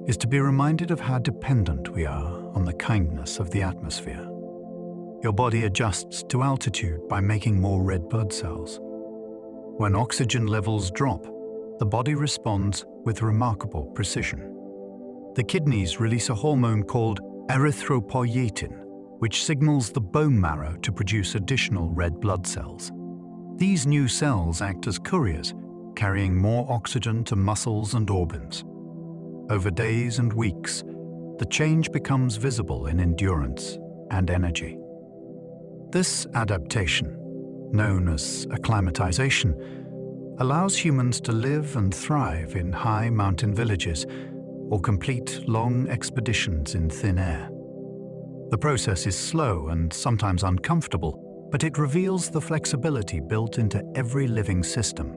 is to be reminded of how dependent we are on the kindness of the atmosphere. Your body adjusts to altitude by making more red blood cells. When oxygen levels drop, the body responds with remarkable precision. The kidneys release a hormone called erythropoietin, which signals the bone marrow to produce additional red blood cells. These new cells act as couriers, carrying more oxygen to muscles and organs. Over days and weeks, the change becomes visible in endurance and energy. This adaptation, known as acclimatization, allows humans to live and thrive in high mountain villages or complete long expeditions in thin air. The process is slow and sometimes uncomfortable, but it reveals the flexibility built into every living system.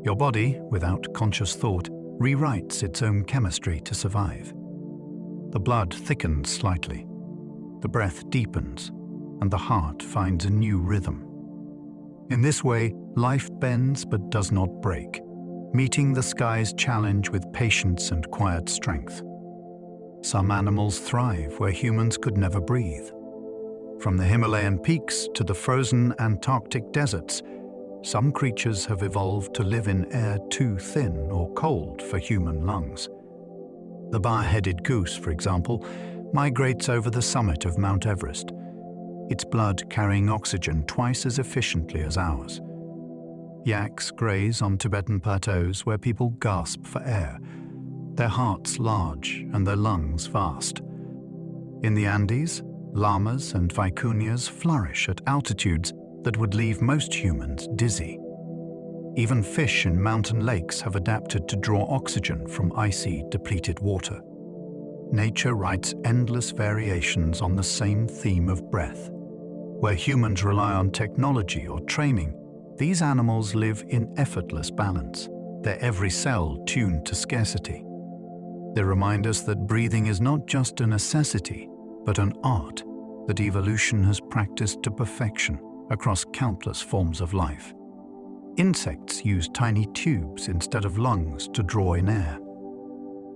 Your body, without conscious thought, rewrites its own chemistry to survive. The blood thickens slightly, the breath deepens, and the heart finds a new rhythm. In this way, life bends but does not break, meeting the sky's challenge with patience and quiet strength. Some animals thrive where humans could never breathe. From the Himalayan peaks to the frozen Antarctic deserts, some creatures have evolved to live in air too thin or cold for human lungs. The bar-headed goose, for example, migrates over the summit of Mount Everest, its blood carrying oxygen twice as efficiently as ours. Yaks graze on Tibetan plateaus where people gasp for air, their hearts large and their lungs vast. In the Andes, llamas and vicunias flourish at altitudes that would leave most humans dizzy. Even fish in mountain lakes have adapted to draw oxygen from icy, depleted water. Nature writes endless variations on the same theme of breath. Where humans rely on technology or training, these animals live in effortless balance, their every cell tuned to scarcity. They remind us that breathing is not just a necessity, but an art that evolution has practiced to perfection across countless forms of life. Insects use tiny tubes instead of lungs to draw in air.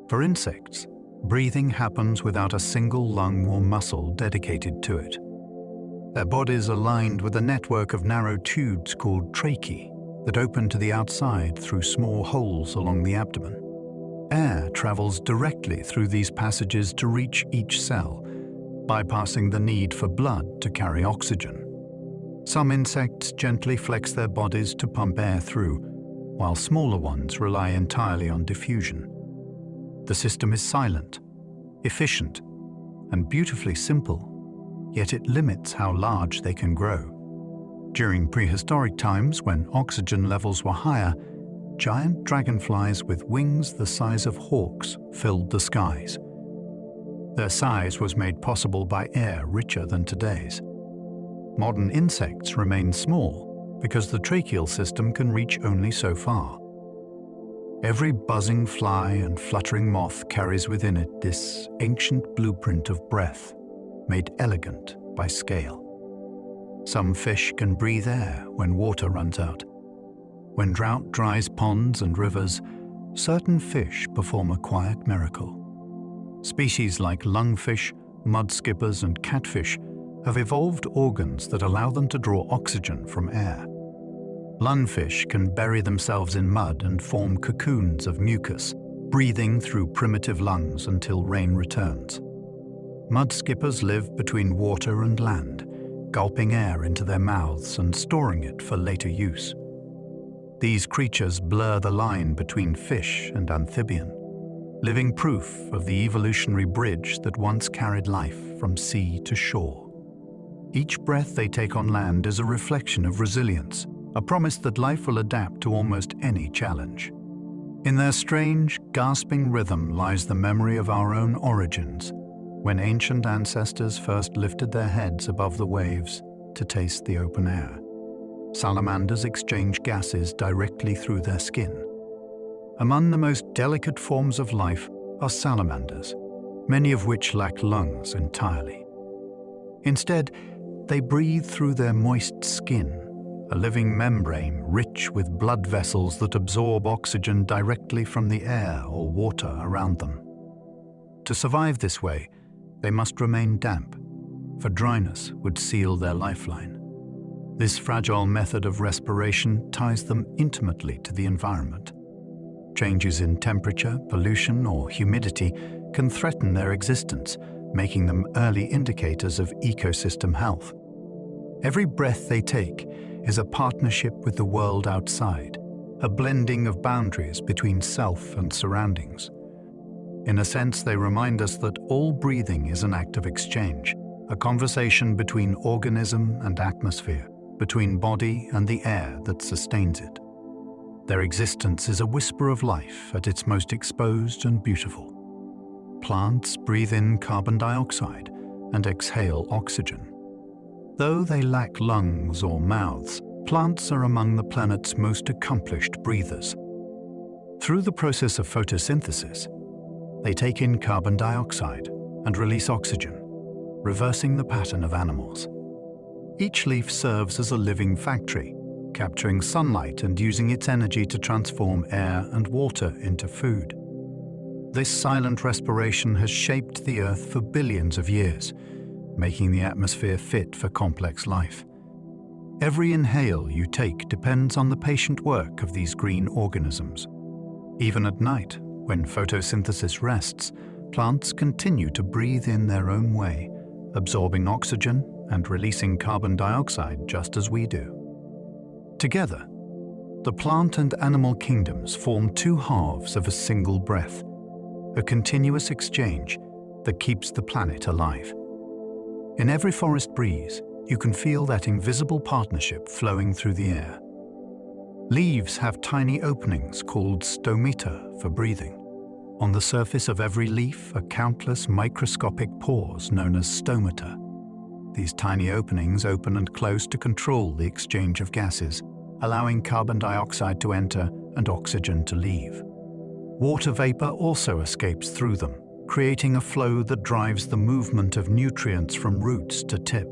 For insects, breathing happens without a single lung or muscle dedicated to it. Their bodies are lined with a network of narrow tubes called tracheae that open to the outside through small holes along the abdomen. Air travels directly through these passages to reach each cell, bypassing the need for blood to carry oxygen. Some insects gently flex their bodies to pump air through, while smaller ones rely entirely on diffusion. The system is silent, efficient, and beautifully simple, yet it limits how large they can grow. During prehistoric times, when oxygen levels were higher, giant dragonflies with wings the size of hawks filled the skies. Their size was made possible by air richer than today's. Modern insects remain small because the tracheal system can reach only so far. Every buzzing fly and fluttering moth carries within it this ancient blueprint of breath, made elegant by scale. Some fish can breathe air when water runs out. When drought dries ponds and rivers, certain fish perform a quiet miracle. Species like lungfish, mudskippers, and catfish have evolved organs that allow them to draw oxygen from air. Lungfish can bury themselves in mud and form cocoons of mucus, breathing through primitive lungs until rain returns. Mudskippers live between water and land, gulping air into their mouths and storing it for later use. These creatures blur the line between fish and amphibian, living proof of the evolutionary bridge that once carried life from sea to shore. Each breath they take on land is a reflection of resilience, a promise that life will adapt to almost any challenge. In their strange, gasping rhythm lies the memory of our own origins, when ancient ancestors first lifted their heads above the waves to taste the open air. Salamanders exchange gases directly through their skin. Among the most delicate forms of life are salamanders, many of which lack lungs entirely. Instead, they breathe through their moist skin, a living membrane rich with blood vessels that absorb oxygen directly from the air or water around them. To survive this way, they must remain damp, for dryness would seal their lifeline. This fragile method of respiration ties them intimately to the environment. Changes in temperature, pollution, or humidity can threaten their existence, making them early indicators of ecosystem health. Every breath they take is a partnership with the world outside, a blending of boundaries between self and surroundings. In a sense, they remind us that all breathing is an act of exchange, a conversation between organism and atmosphere, between body and the air that sustains it. Their existence is a whisper of life at its most exposed and beautiful. Plants breathe in carbon dioxide and exhale oxygen. Though they lack lungs or mouths, plants are among the planet's most accomplished breathers. Through the process of photosynthesis, they take in carbon dioxide and release oxygen, reversing the pattern of animals. Each leaf serves as a living factory, capturing sunlight and using its energy to transform air and water into food. This silent respiration has shaped the Earth for billions of years, making the atmosphere fit for complex life. Every inhale you take depends on the patient work of these green organisms. Even at night, when photosynthesis rests, plants continue to breathe in their own way, absorbing oxygen and releasing carbon dioxide just as we do. Together, the plant and animal kingdoms form two halves of a single breath, a continuous exchange that keeps the planet alive. In every forest breeze, you can feel that invisible partnership flowing through the air. Leaves have tiny openings called stomata for breathing. On the surface of every leaf are countless microscopic pores known as stomata. These tiny openings open and close to control the exchange of gases, allowing carbon dioxide to enter and oxygen to leave. Water vapor also escapes through them, creating a flow that drives the movement of nutrients from roots to tip.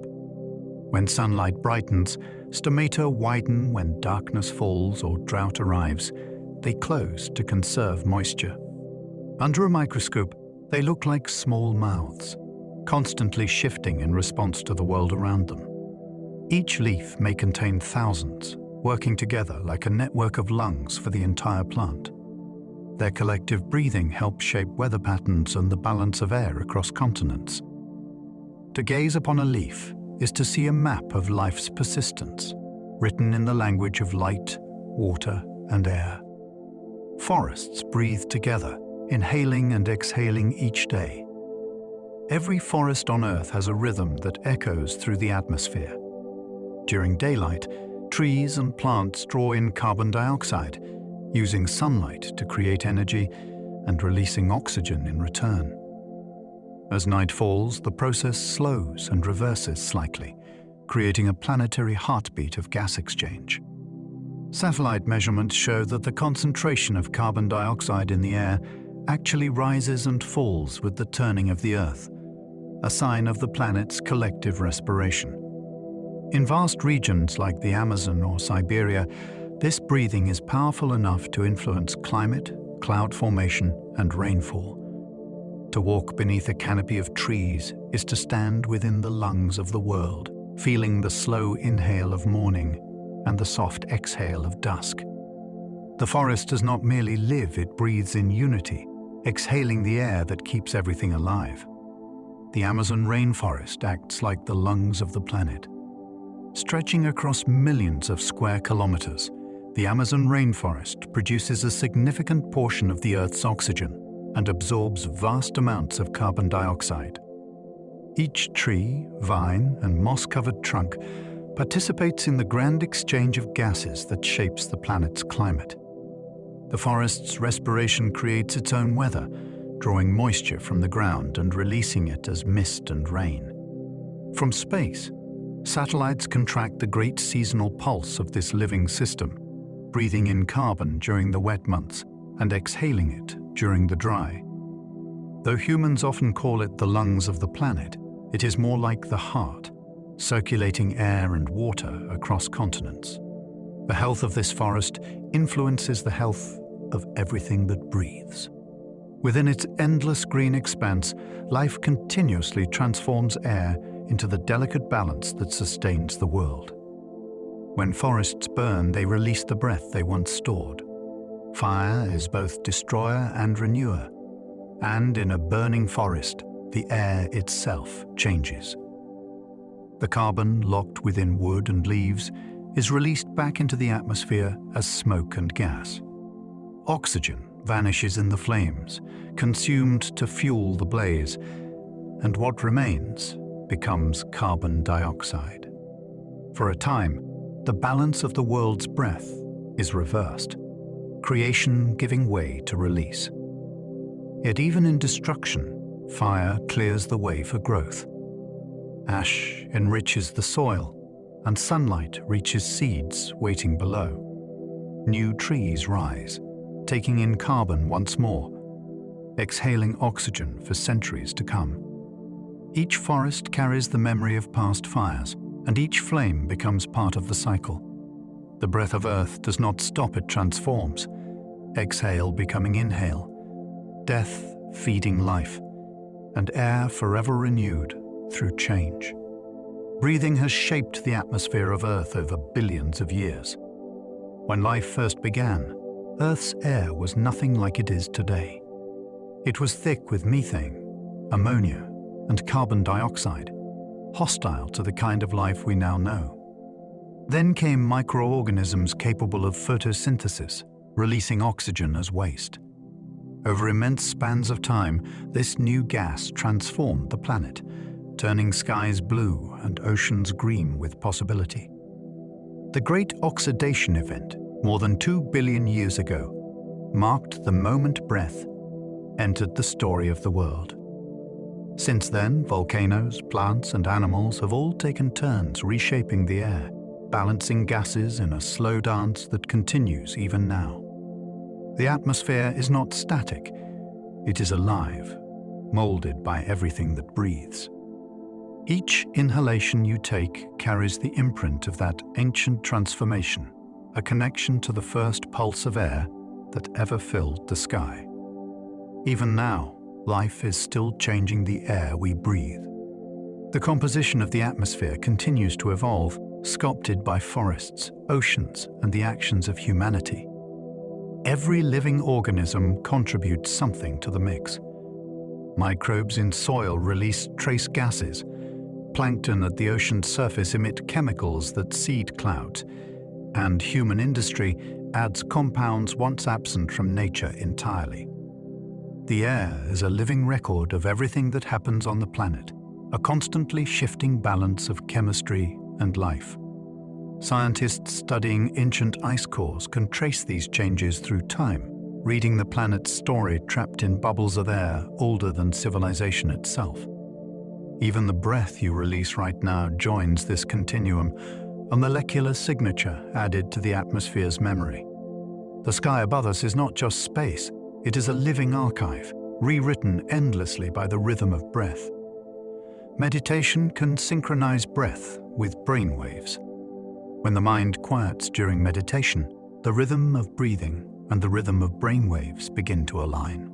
When sunlight brightens, stomata widen when darkness falls or drought arrives. They close to conserve moisture. Under a microscope, they look like small mouths, constantly shifting in response to the world around them. Each leaf may contain thousands, working together like a network of lungs for the entire plant. Their collective breathing helps shape weather patterns and the balance of air across continents. To gaze upon a leaf is to see a map of life's persistence, written in the language of light, water, and air. Forests breathe together, inhaling and exhaling each day. Every forest on Earth has a rhythm that echoes through the atmosphere. During daylight, trees and plants draw in carbon dioxide, using sunlight to create energy and releasing oxygen in return. As night falls, the process slows and reverses slightly, creating a planetary heartbeat of gas exchange. Satellite measurements show that the concentration of carbon dioxide in the air actually rises and falls with the turning of the Earth, a sign of the planet's collective respiration. In vast regions like the Amazon or Siberia, this breathing is powerful enough to influence climate, cloud formation, and rainfall. To walk beneath a canopy of trees is to stand within the lungs of the world, feeling the slow inhale of morning and the soft exhale of dusk. The forest does not merely live, it breathes in unity, exhaling the air that keeps everything alive. The Amazon rainforest acts like the lungs of the planet. Stretching across millions of square kilometers, the Amazon rainforest produces a significant portion of the Earth's oxygen and absorbs vast amounts of carbon dioxide. Each tree, vine, and moss-covered trunk participates in the grand exchange of gases that shapes the planet's climate. The forest's respiration creates its own weather, drawing moisture from the ground and releasing it as mist and rain. From space, satellites can track the great seasonal pulse of this living system, breathing in carbon during the wet months and exhaling it during the dry. Though humans often call it the lungs of the planet, it is more like the heart, circulating air and water across continents. The health of this forest influences the health of everything that breathes. Within its endless green expanse, life continuously transforms air into the delicate balance that sustains the world. When forests burn, they release the breath they once stored. Fire is both destroyer and renewer, and in a burning forest, the air itself changes. The carbon locked within wood and leaves is released back into the atmosphere as smoke and gas. Oxygen vanishes in the flames, consumed to fuel the blaze, and what remains becomes carbon dioxide. For a time, the balance of the world's breath is reversed, creation giving way to release. Yet even in destruction, fire clears the way for growth. Ash enriches the soil, and sunlight reaches seeds waiting below. New trees rise, taking in carbon once more, exhaling oxygen for centuries to come. Each forest carries the memory of past fires, and each flame becomes part of the cycle. The breath of Earth does not stop, it transforms, exhale becoming inhale, death feeding life, and air forever renewed through change. Breathing has shaped the atmosphere of Earth over billions of years. When life first began, Earth's air was nothing like it is today. It was thick with methane, ammonia, and carbon dioxide, hostile to the kind of life we now know. Then came microorganisms capable of photosynthesis, releasing oxygen as waste. Over immense spans of time, this new gas transformed the planet, turning skies blue and oceans green with possibility. The Great Oxidation Event, more than 2 billion years ago, marked the moment breath entered the story of the world. Since then, volcanoes, plants, and animals have all taken turns reshaping the air, balancing gases in a slow dance that continues even now. The atmosphere is not static, it is alive, molded by everything that breathes. Each inhalation you take carries the imprint of that ancient transformation, a connection to the first pulse of air that ever filled the sky. Even now, life is still changing the air we breathe. The composition of the atmosphere continues to evolve, sculpted by forests, oceans, and the actions of humanity. Every living organism contributes something to the mix. Microbes in soil release trace gases. Plankton at the ocean's surface emit chemicals that seed clouds, and human industry adds compounds once absent from nature entirely. The air is a living record of everything that happens on the planet, a constantly shifting balance of chemistry and life. Scientists studying ancient ice cores can trace these changes through time, reading the planet's story trapped in bubbles of air older than civilization itself. Even the breath you release right now joins this continuum, a molecular signature added to the atmosphere's memory. The sky above us is not just space, it is a living archive, rewritten endlessly by the rhythm of breath. Meditation can synchronize breath with brain waves. When the mind quiets during meditation, the rhythm of breathing and the rhythm of brain waves begin to align.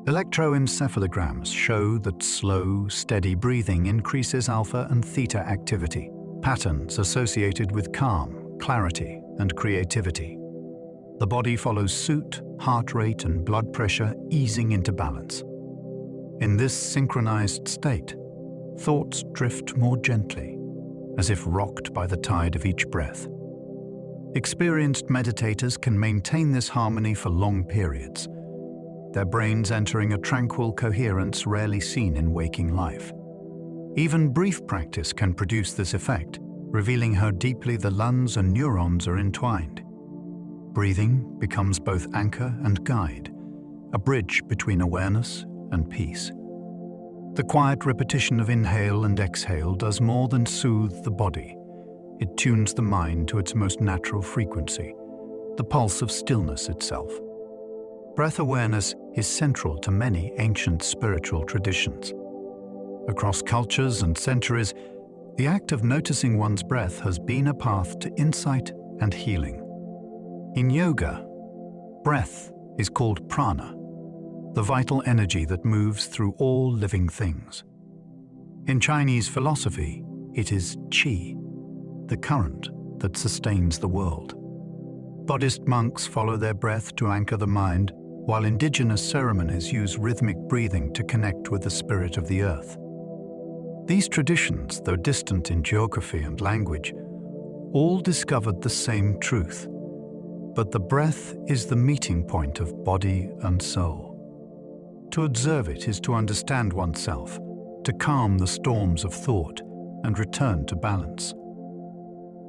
Electroencephalograms show that slow, steady breathing increases alpha and theta activity, patterns associated with calm, clarity, and creativity. The body follows suit, heart rate and blood pressure easing into balance. In this synchronized state, thoughts drift more gently, as if rocked by the tide of each breath. Experienced meditators can maintain this harmony for long periods, their brains entering a tranquil coherence rarely seen in waking life. Even brief practice can produce this effect, revealing how deeply the lungs and neurons are entwined. Breathing becomes both anchor and guide, a bridge between awareness and peace. The quiet repetition of inhale and exhale does more than soothe the body. It tunes the mind to its most natural frequency, the pulse of stillness itself. Breath awareness is central to many ancient spiritual traditions. Across cultures and centuries, the act of noticing one's breath has been a path to insight and healing. In yoga, breath is called prana, the vital energy that moves through all living things. In Chinese philosophy, it is qi, the current that sustains the world. Buddhist monks follow their breath to anchor the mind, while indigenous ceremonies use rhythmic breathing to connect with the spirit of the earth. These traditions, though distant in geography and language, all discovered the same truth. But the breath is the meeting point of body and soul. To observe it is to understand oneself, to calm the storms of thought and return to balance.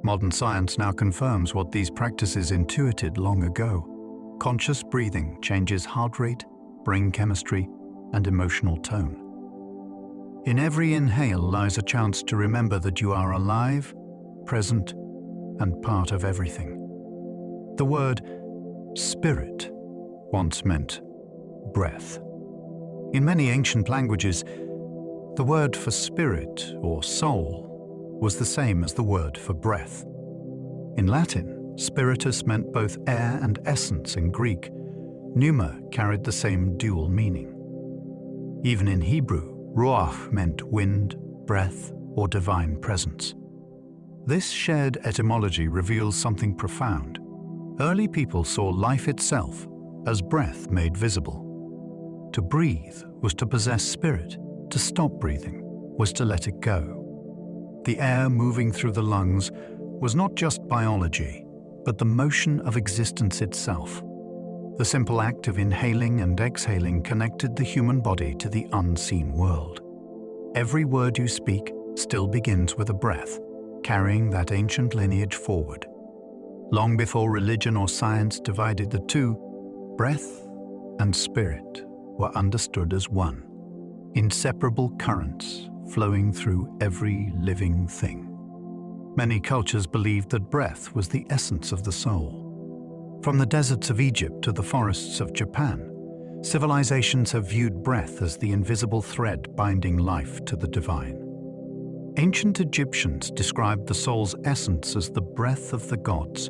Modern science now confirms what these practices intuited long ago. Conscious breathing changes heart rate, brain chemistry, and emotional tone. In every inhale lies a chance to remember that you are alive, present, and part of everything. The word spirit once meant breath. In many ancient languages, the word for spirit or soul was the same as the word for breath. In Latin, spiritus meant both air and essence in Greek. Pneuma carried the same dual meaning. Even in Hebrew, ruach meant wind, breath, or divine presence. This shared etymology reveals something profound. Early people saw life itself as breath made visible. To breathe was to possess spirit. To stop breathing was to let it go. The air moving through the lungs was not just biology, but the motion of existence itself. The simple act of inhaling and exhaling connected the human body to the unseen world. Every word you speak still begins with a breath, carrying that ancient lineage forward. Long before religion or science divided the two, breath and spirit were understood as one, inseparable currents flowing through every living thing. Many cultures believed that breath was the essence of the soul. From the deserts of Egypt to the forests of Japan, civilizations have viewed breath as the invisible thread binding life to the divine. Ancient Egyptians described the soul's essence as the breath of the gods.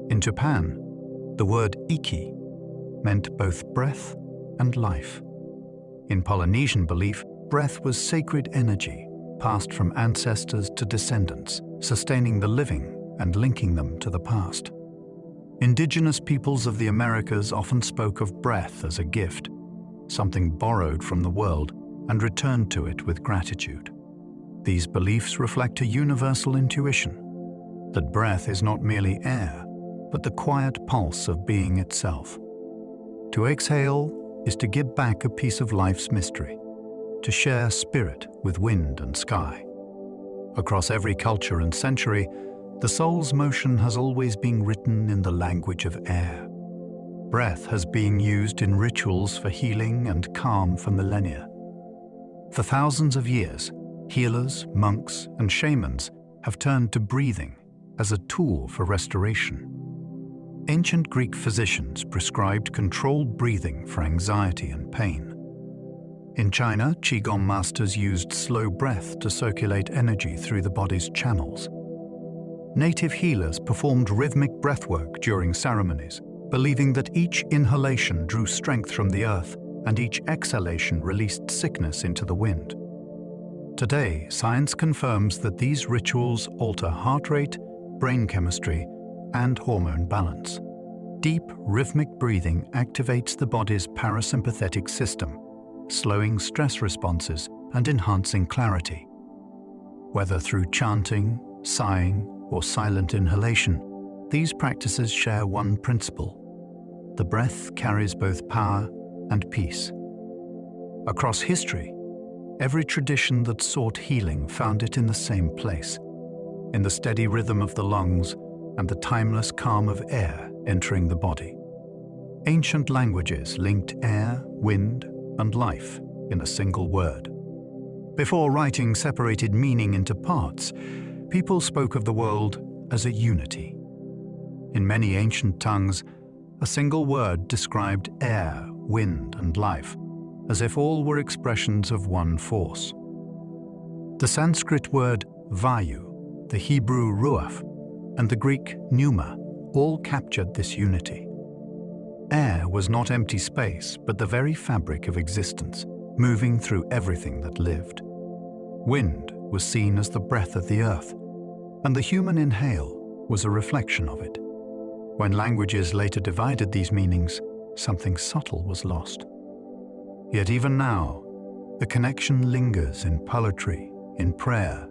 In Japan, the word iki meant both breath and life. In Polynesian belief, breath was sacred energy, passed from ancestors to descendants, sustaining the living and linking them to the past. Indigenous peoples of the Americas often spoke of breath as a gift, something borrowed from the world and returned to it with gratitude. These beliefs reflect a universal intuition that breath is not merely air, but the quiet pulse of being itself. To exhale is to give back a piece of life's mystery, to share spirit with wind and sky. Across every culture and century, the soul's motion has always been written in the language of air. Breath has been used in rituals for healing and calm for millennia. For thousands of years, healers, monks, and shamans have turned to breathing as a tool for restoration. Ancient Greek physicians prescribed controlled breathing for anxiety and pain. In China, Qigong masters used slow breath to circulate energy through the body's channels. Native healers performed rhythmic breathwork during ceremonies, believing that each inhalation drew strength from the earth and each exhalation released sickness into the wind. Today, science confirms that these rituals alter heart rate, brain chemistry, and hormone balance. Deep, rhythmic breathing activates the body's parasympathetic system, slowing stress responses and enhancing clarity. Whether through chanting, sighing, or silent inhalation, these practices share one principle: the breath carries both power and peace. Across history, every tradition that sought healing found it in the same place, in the steady rhythm of the lungs and the timeless calm of air entering the body. Ancient languages linked air, wind, and life in a single word. Before writing separated meaning into parts, people spoke of the world as a unity. In many ancient tongues, a single word described air, wind, and life, as if all were expressions of one force. The Sanskrit word vayu, the Hebrew ruach, and the Greek pneuma all captured this unity. Air was not empty space, but the very fabric of existence, moving through everything that lived. Wind was seen as the breath of the earth, and the human inhale was a reflection of it. When languages later divided these meanings, something subtle was lost. Yet even now, the connection lingers in poetry, in prayer,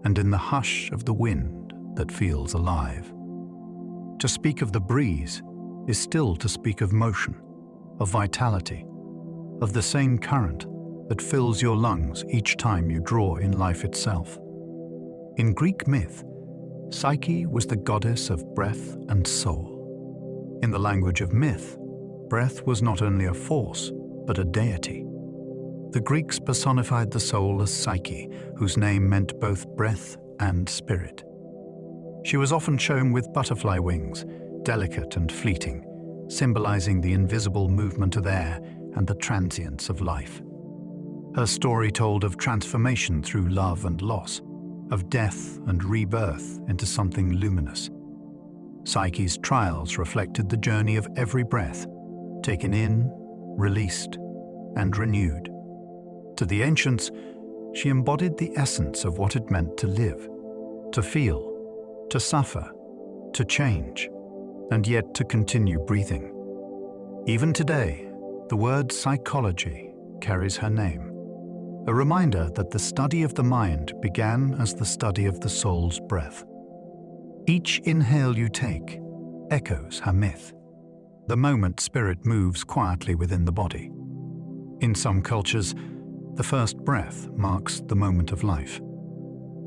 and in the hush of the wind that feels alive. To speak of the breeze is still to speak of motion, of vitality, of the same current that fills your lungs each time you draw in life itself. In Greek myth, Psyche was the goddess of breath and soul. In the language of myth, breath was not only a force, but a deity. The Greeks personified the soul as Psyche, whose name meant both breath and spirit. She was often shown with butterfly wings, delicate and fleeting, symbolizing the invisible movement of air and the transience of life. Her story told of transformation through love and loss, of death and rebirth into something luminous. Psyche's trials reflected the journey of every breath, taken in, released, and renewed. To the ancients, she embodied the essence of what it meant to live, to feel, to suffer, to change, and yet to continue breathing. Even today, the word psychology carries her name, a reminder that the study of the mind began as the study of the soul's breath. Each inhale you take echoes her myth, the moment spirit moves quietly within the body. In some cultures, the first breath marks the moment of life.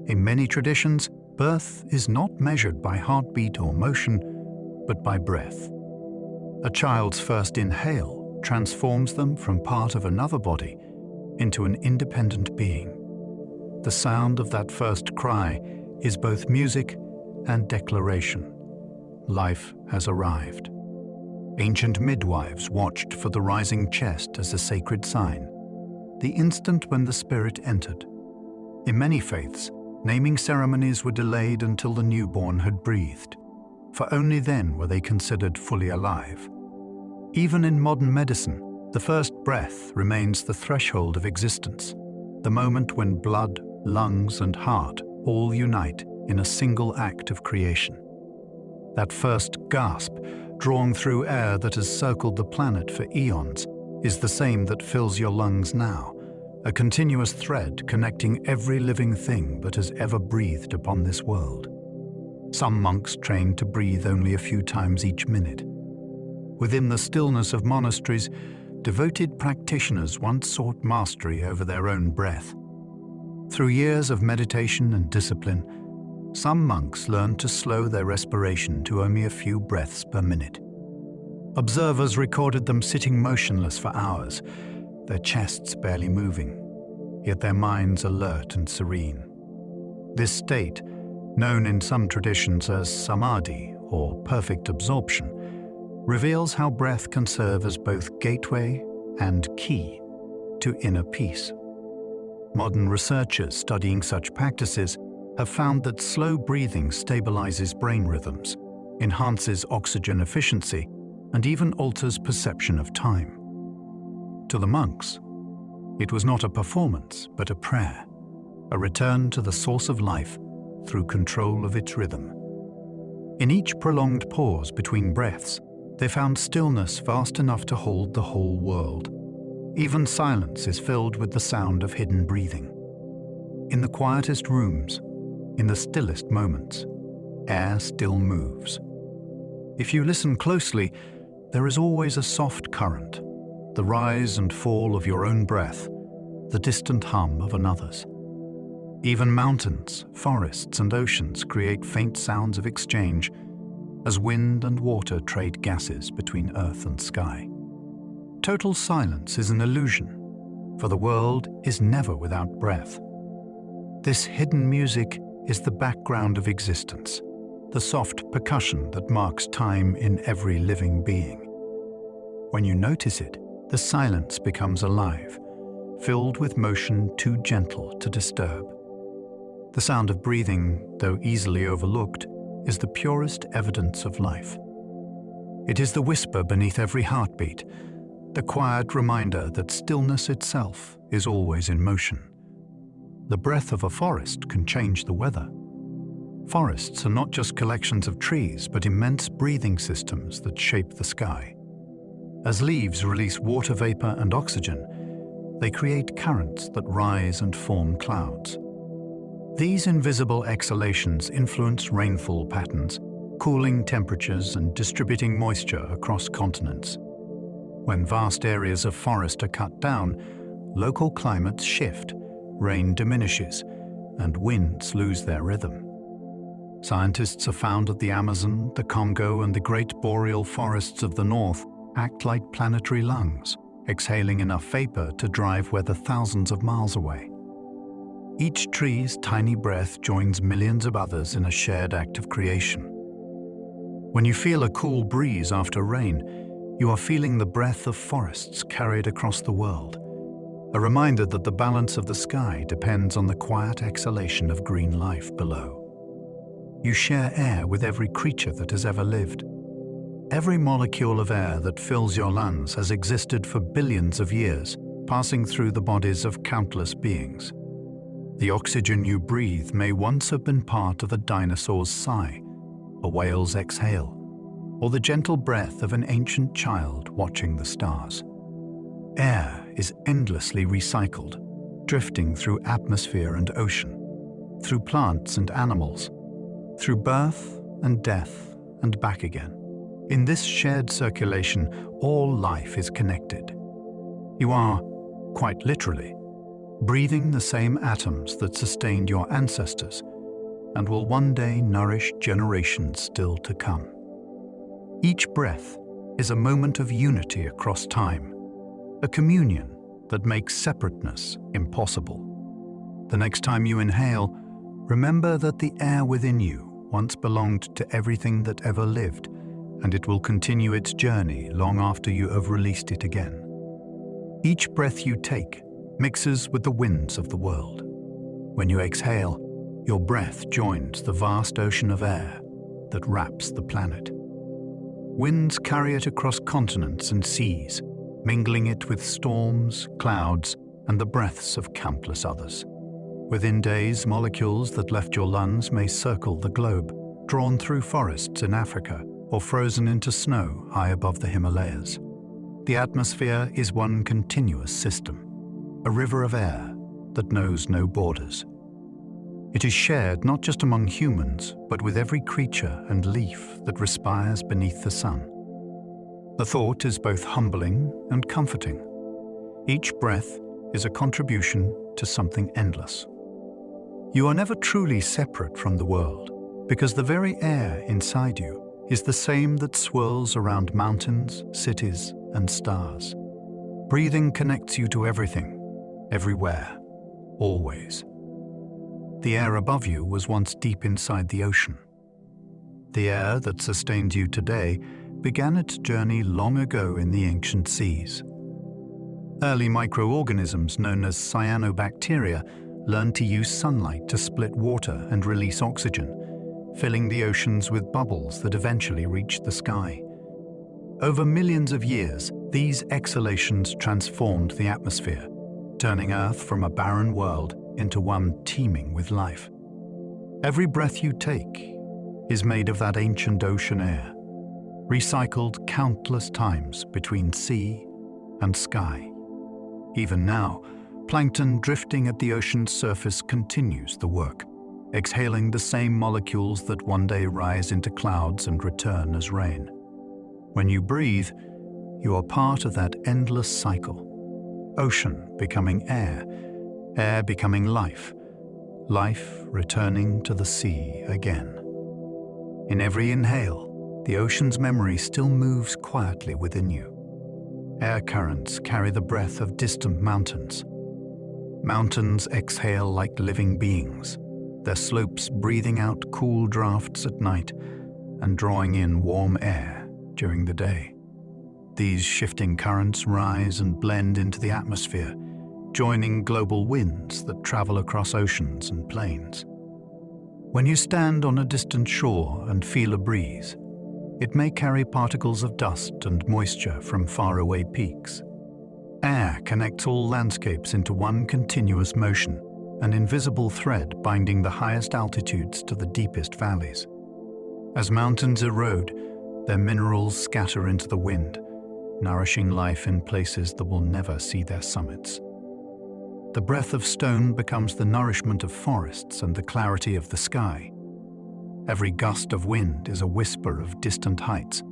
In many traditions, birth is not measured by heartbeat or motion, but by breath. A child's first inhale transforms them from part of another body into an independent being. The sound of that first cry is both music and declaration. Life has arrived. Ancient midwives watched for the rising chest as a sacred sign, the instant when the spirit entered. In many faiths, naming ceremonies were delayed until the newborn had breathed, for only then were they considered fully alive. Even in modern medicine, the first breath remains the threshold of existence, the moment when blood, lungs, and heart all unite in a single act of creation. That first gasp, drawn through air that has circled the planet for eons, is the same that fills your lungs now, a continuous thread connecting every living thing that has ever breathed upon this world. Some monks trained to breathe only a few times each minute. Within the stillness of monasteries, devoted practitioners once sought mastery over their own breath. Through years of meditation and discipline, some monks learned to slow their respiration to only a few breaths per minute. Observers recorded them sitting motionless for hours, their chests barely moving, yet their minds alert and serene. This state, known in some traditions as samadhi or perfect absorption, reveals how breath can serve as both gateway and key to inner peace. Modern researchers studying such practices have found that slow breathing stabilizes brain rhythms, enhances oxygen efficiency, and even alters perception of time. To the monks, it was not a performance, but a prayer, a return to the source of life through control of its rhythm. In each prolonged pause between breaths, they found stillness vast enough to hold the whole world. Even silence is filled with the sound of hidden breathing. In the quietest rooms, in the stillest moments, air still moves. If you listen closely, there is always a soft current, the rise and fall of your own breath, the distant hum of another's. Even mountains, forests, and oceans create faint sounds of exchange as wind and water trade gases between earth and sky. Total silence is an illusion, for the world is never without breath. This hidden music is the background of existence, the soft percussion that marks time in every living being. When you notice it, the silence becomes alive, filled with motion too gentle to disturb. The sound of breathing, though easily overlooked, is the purest evidence of life. It is the whisper beneath every heartbeat, the quiet reminder that stillness itself is always in motion. The breath of a forest can change the weather. Forests are not just collections of trees, but immense breathing systems that shape the sky. As leaves release water vapor and oxygen, they create currents that rise and form clouds. These invisible exhalations influence rainfall patterns, cooling temperatures, and distributing moisture across continents. When vast areas of forest are cut down, local climates shift, rain diminishes, and winds lose their rhythm. Scientists have found that the Amazon, the Congo, and the great boreal forests of the north act like planetary lungs, exhaling enough vapor to drive weather thousands of miles away. Each tree's tiny breath joins millions of others in a shared act of creation. When you feel a cool breeze after rain, you are feeling the breath of forests carried across the world, a reminder that the balance of the sky depends on the quiet exhalation of green life below. You share air with every creature that has ever lived. Every molecule of air that fills your lungs has existed for billions of years, passing through the bodies of countless beings. The oxygen you breathe may once have been part of a dinosaur's sigh, a whale's exhale, or the gentle breath of an ancient child watching the stars. Air is endlessly recycled, drifting through atmosphere and ocean, through plants and animals, through birth and death and back again. In this shared circulation, all life is connected. You are, quite literally, breathing the same atoms that sustained your ancestors and will one day nourish generations still to come. Each breath is a moment of unity across time, a communion that makes separateness impossible. The next time you inhale, remember that the air within you once belonged to everything that ever lived, and it will continue its journey long after you have released it again. Each breath you take mixes with the winds of the world. When you exhale, your breath joins the vast ocean of air that wraps the planet. Winds carry it across continents and seas, mingling it with storms, clouds, and the breaths of countless others. Within days, molecules that left your lungs may circle the globe, drawn through forests in Africa or frozen into snow high above the Himalayas. The atmosphere is one continuous system, a river of air that knows no borders. It is shared not just among humans, but with every creature and leaf that respires beneath the sun. The thought is both humbling and comforting. Each breath is a contribution to something endless. You are never truly separate from the world, because the very air inside you is the same that swirls around mountains, cities, and stars. Breathing connects you to everything, everywhere, always. The air above you was once deep inside the ocean. The air that sustains you today began its journey long ago in the ancient seas. Early microorganisms known as cyanobacteria learned to use sunlight to split water and release oxygen, filling the oceans with bubbles that eventually reached the sky. Over millions of years, these exhalations transformed the atmosphere, turning Earth from a barren world into one teeming with life. Every breath you take is made of that ancient ocean air, recycled countless times between sea and sky. Even now, plankton drifting at the ocean's surface continues the work, exhaling the same molecules that one day rise into clouds and return as rain. When you breathe, you are part of that endless cycle. Ocean becoming air, air becoming life, life returning to the sea again. In every inhale, the ocean's memory still moves quietly within you. Air currents carry the breath of distant mountains. Mountains exhale like living beings, their slopes breathing out cool drafts at night and drawing in warm air during the day. These shifting currents rise and blend into the atmosphere, joining global winds that travel across oceans and plains. When you stand on a distant shore and feel a breeze, it may carry particles of dust and moisture from faraway peaks. Air connects all landscapes into one continuous motion, an invisible thread binding the highest altitudes to the deepest valleys. As mountains erode, their minerals scatter into the wind, nourishing life in places that will never see their summits. The breath of stone becomes the nourishment of forests and the clarity of the sky. Every gust of wind is a whisper of distant heights,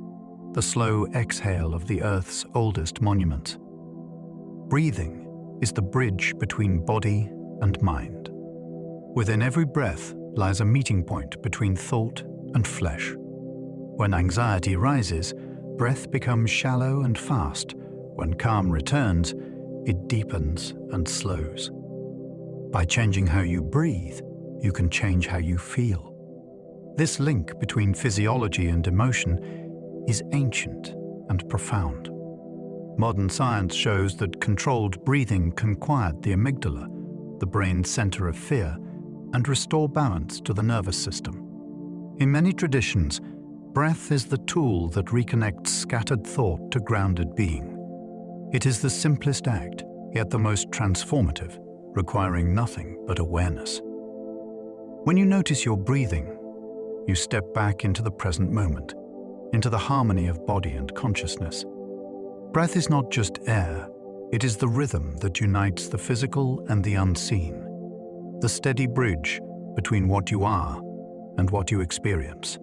the slow exhale of the Earth's oldest monuments. Breathing is the bridge between body and mind. Within every breath lies a meeting point between thought and flesh. When anxiety rises, breath becomes shallow and fast. When calm returns, it deepens and slows. By changing how you breathe, you can change how you feel. This link between physiology and emotion is ancient and profound. Modern science shows that controlled breathing can quiet the amygdala, the brain's center of fear, and restore balance to the nervous system. In many traditions, breath is the tool that reconnects scattered thought to grounded being. It is the simplest act, yet the most transformative, requiring nothing but awareness. When you notice your breathing, you step back into the present moment, into the harmony of body and consciousness. Breath is not just air, it is the rhythm that unites the physical and the unseen, the steady bridge between what you are and what you experience.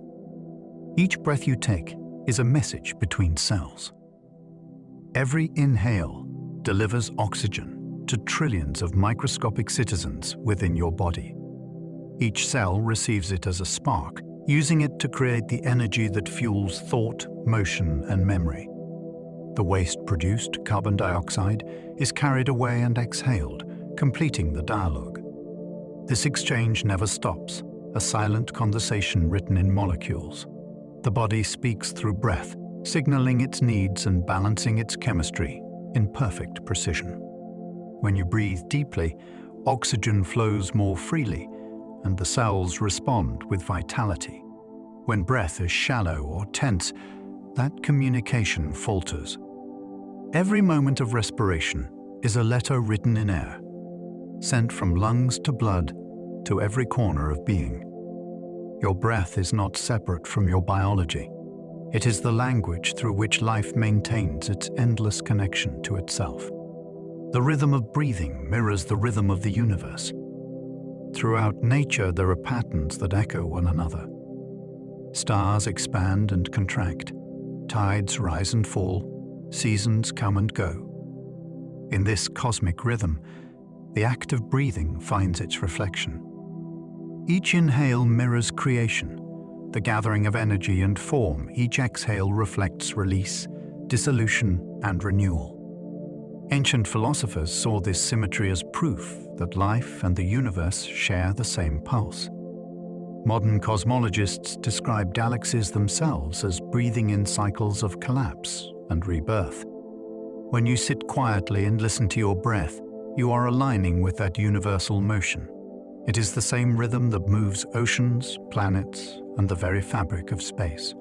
Each breath you take is a message between cells. Every inhale delivers oxygen to trillions of microscopic citizens within your body. Each cell receives it as a spark, using it to create the energy that fuels thought, motion, and memory. The waste produced, carbon dioxide, is carried away and exhaled, completing the dialogue. This exchange never stops, a silent conversation written in molecules. The body speaks through breath, signaling its needs and balancing its chemistry in perfect precision. When you breathe deeply, oxygen flows more freely, and the cells respond with vitality. When breath is shallow or tense, that communication falters. Every moment of respiration is a letter written in air, sent from lungs to blood to every corner of being. Your breath is not separate from your biology. It is the language through which life maintains its endless connection to itself. The rhythm of breathing mirrors the rhythm of the universe. Throughout nature, there are patterns that echo one another. Stars expand and contract, tides rise and fall, seasons come and go. In this cosmic rhythm, the act of breathing finds its reflection. Each inhale mirrors creation, the gathering of energy and form. Each exhale reflects release, dissolution, and renewal. Ancient philosophers saw this symmetry as proof that life and the universe share the same pulse. Modern cosmologists describe galaxies themselves as breathing in cycles of collapse and rebirth. When you sit quietly and listen to your breath, you are aligning with that universal motion. It is the same rhythm that moves oceans, planets, and the very fabric of space.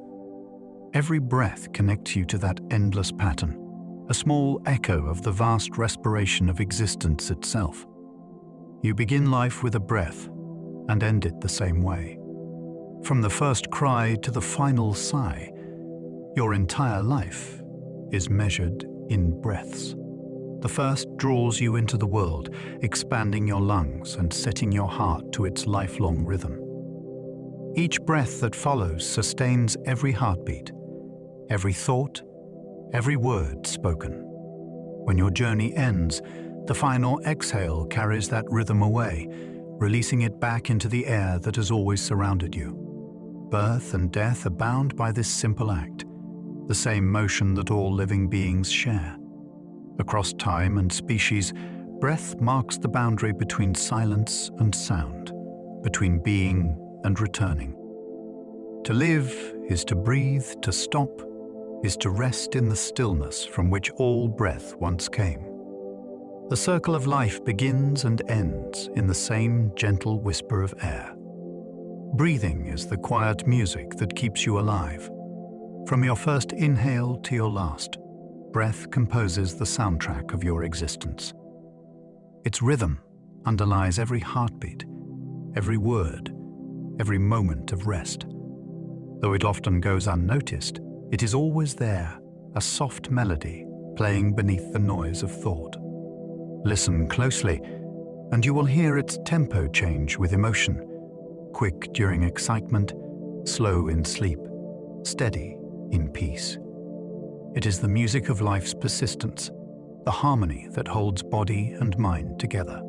Every breath connects you to that endless pattern, a small echo of the vast respiration of existence itself. You begin life with a breath and end it the same way. From the first cry to the final sigh, your entire life is measured in breaths. The first draws you into the world, expanding your lungs and setting your heart to its lifelong rhythm. Each breath that follows sustains every heartbeat, every thought, every word spoken. When your journey ends, the final exhale carries that rhythm away, releasing it back into the air that has always surrounded you. Birth and death are bound by this simple act, the same motion that all living beings share. Across time and species, breath marks the boundary between silence and sound, between being and returning. To live is to breathe, to stop is to rest in the stillness from which all breath once came. The circle of life begins and ends in the same gentle whisper of air. Breathing is the quiet music that keeps you alive. From your first inhale to your last, breath composes the soundtrack of your existence. Its rhythm underlies every heartbeat, every word, every moment of rest. Though it often goes unnoticed, it is always there, a soft melody playing beneath the noise of thought. Listen closely, and you will hear its tempo change with emotion, quick during excitement, slow in sleep, steady in peace. It is the music of life's persistence, the harmony that holds body and mind together.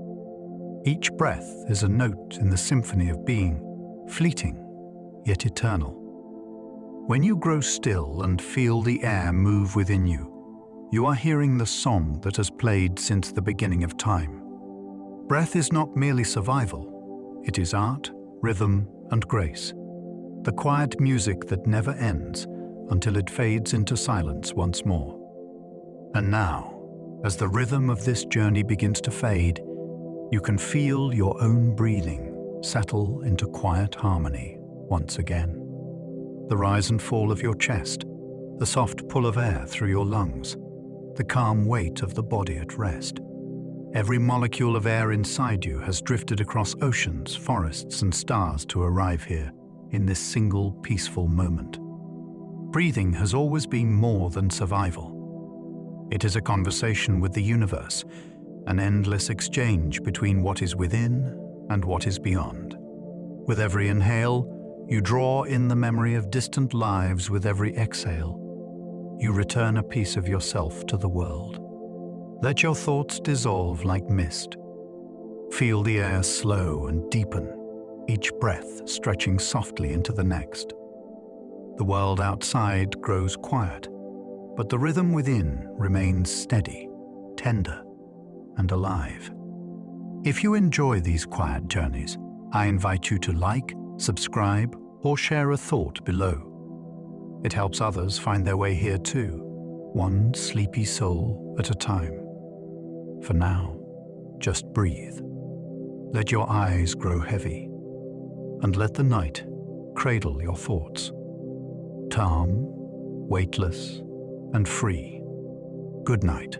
Each breath is a note in the symphony of being, fleeting yet eternal. When you grow still and feel the air move within you, you are hearing the song that has played since the beginning of time. Breath is not merely survival, it is art, rhythm, and grace. The quiet music that never ends until it fades into silence once more. And now, as the rhythm of this journey begins to fade, you can feel your own breathing settle into quiet harmony once again. The rise and fall of your chest, the soft pull of air through your lungs, the calm weight of the body at rest. Every molecule of air inside you has drifted across oceans, forests, and stars to arrive here in this single peaceful moment. Breathing has always been more than survival. It is a conversation with the universe, an endless exchange between what is within and what is beyond. With every inhale, you draw in the memory of distant lives. With every exhale, you return a piece of yourself to the world. Let your thoughts dissolve like mist. Feel the air slow and deepen, each breath stretching softly into the next. The world outside grows quiet, but the rhythm within remains steady, tender, and alive. If you enjoy these quiet journeys, I invite you to like, subscribe, or share a thought below. It helps others find their way here too, one sleepy soul at a time. For now, just breathe. Let your eyes grow heavy, and let the night cradle your thoughts. Calm, weightless, and free. Good night.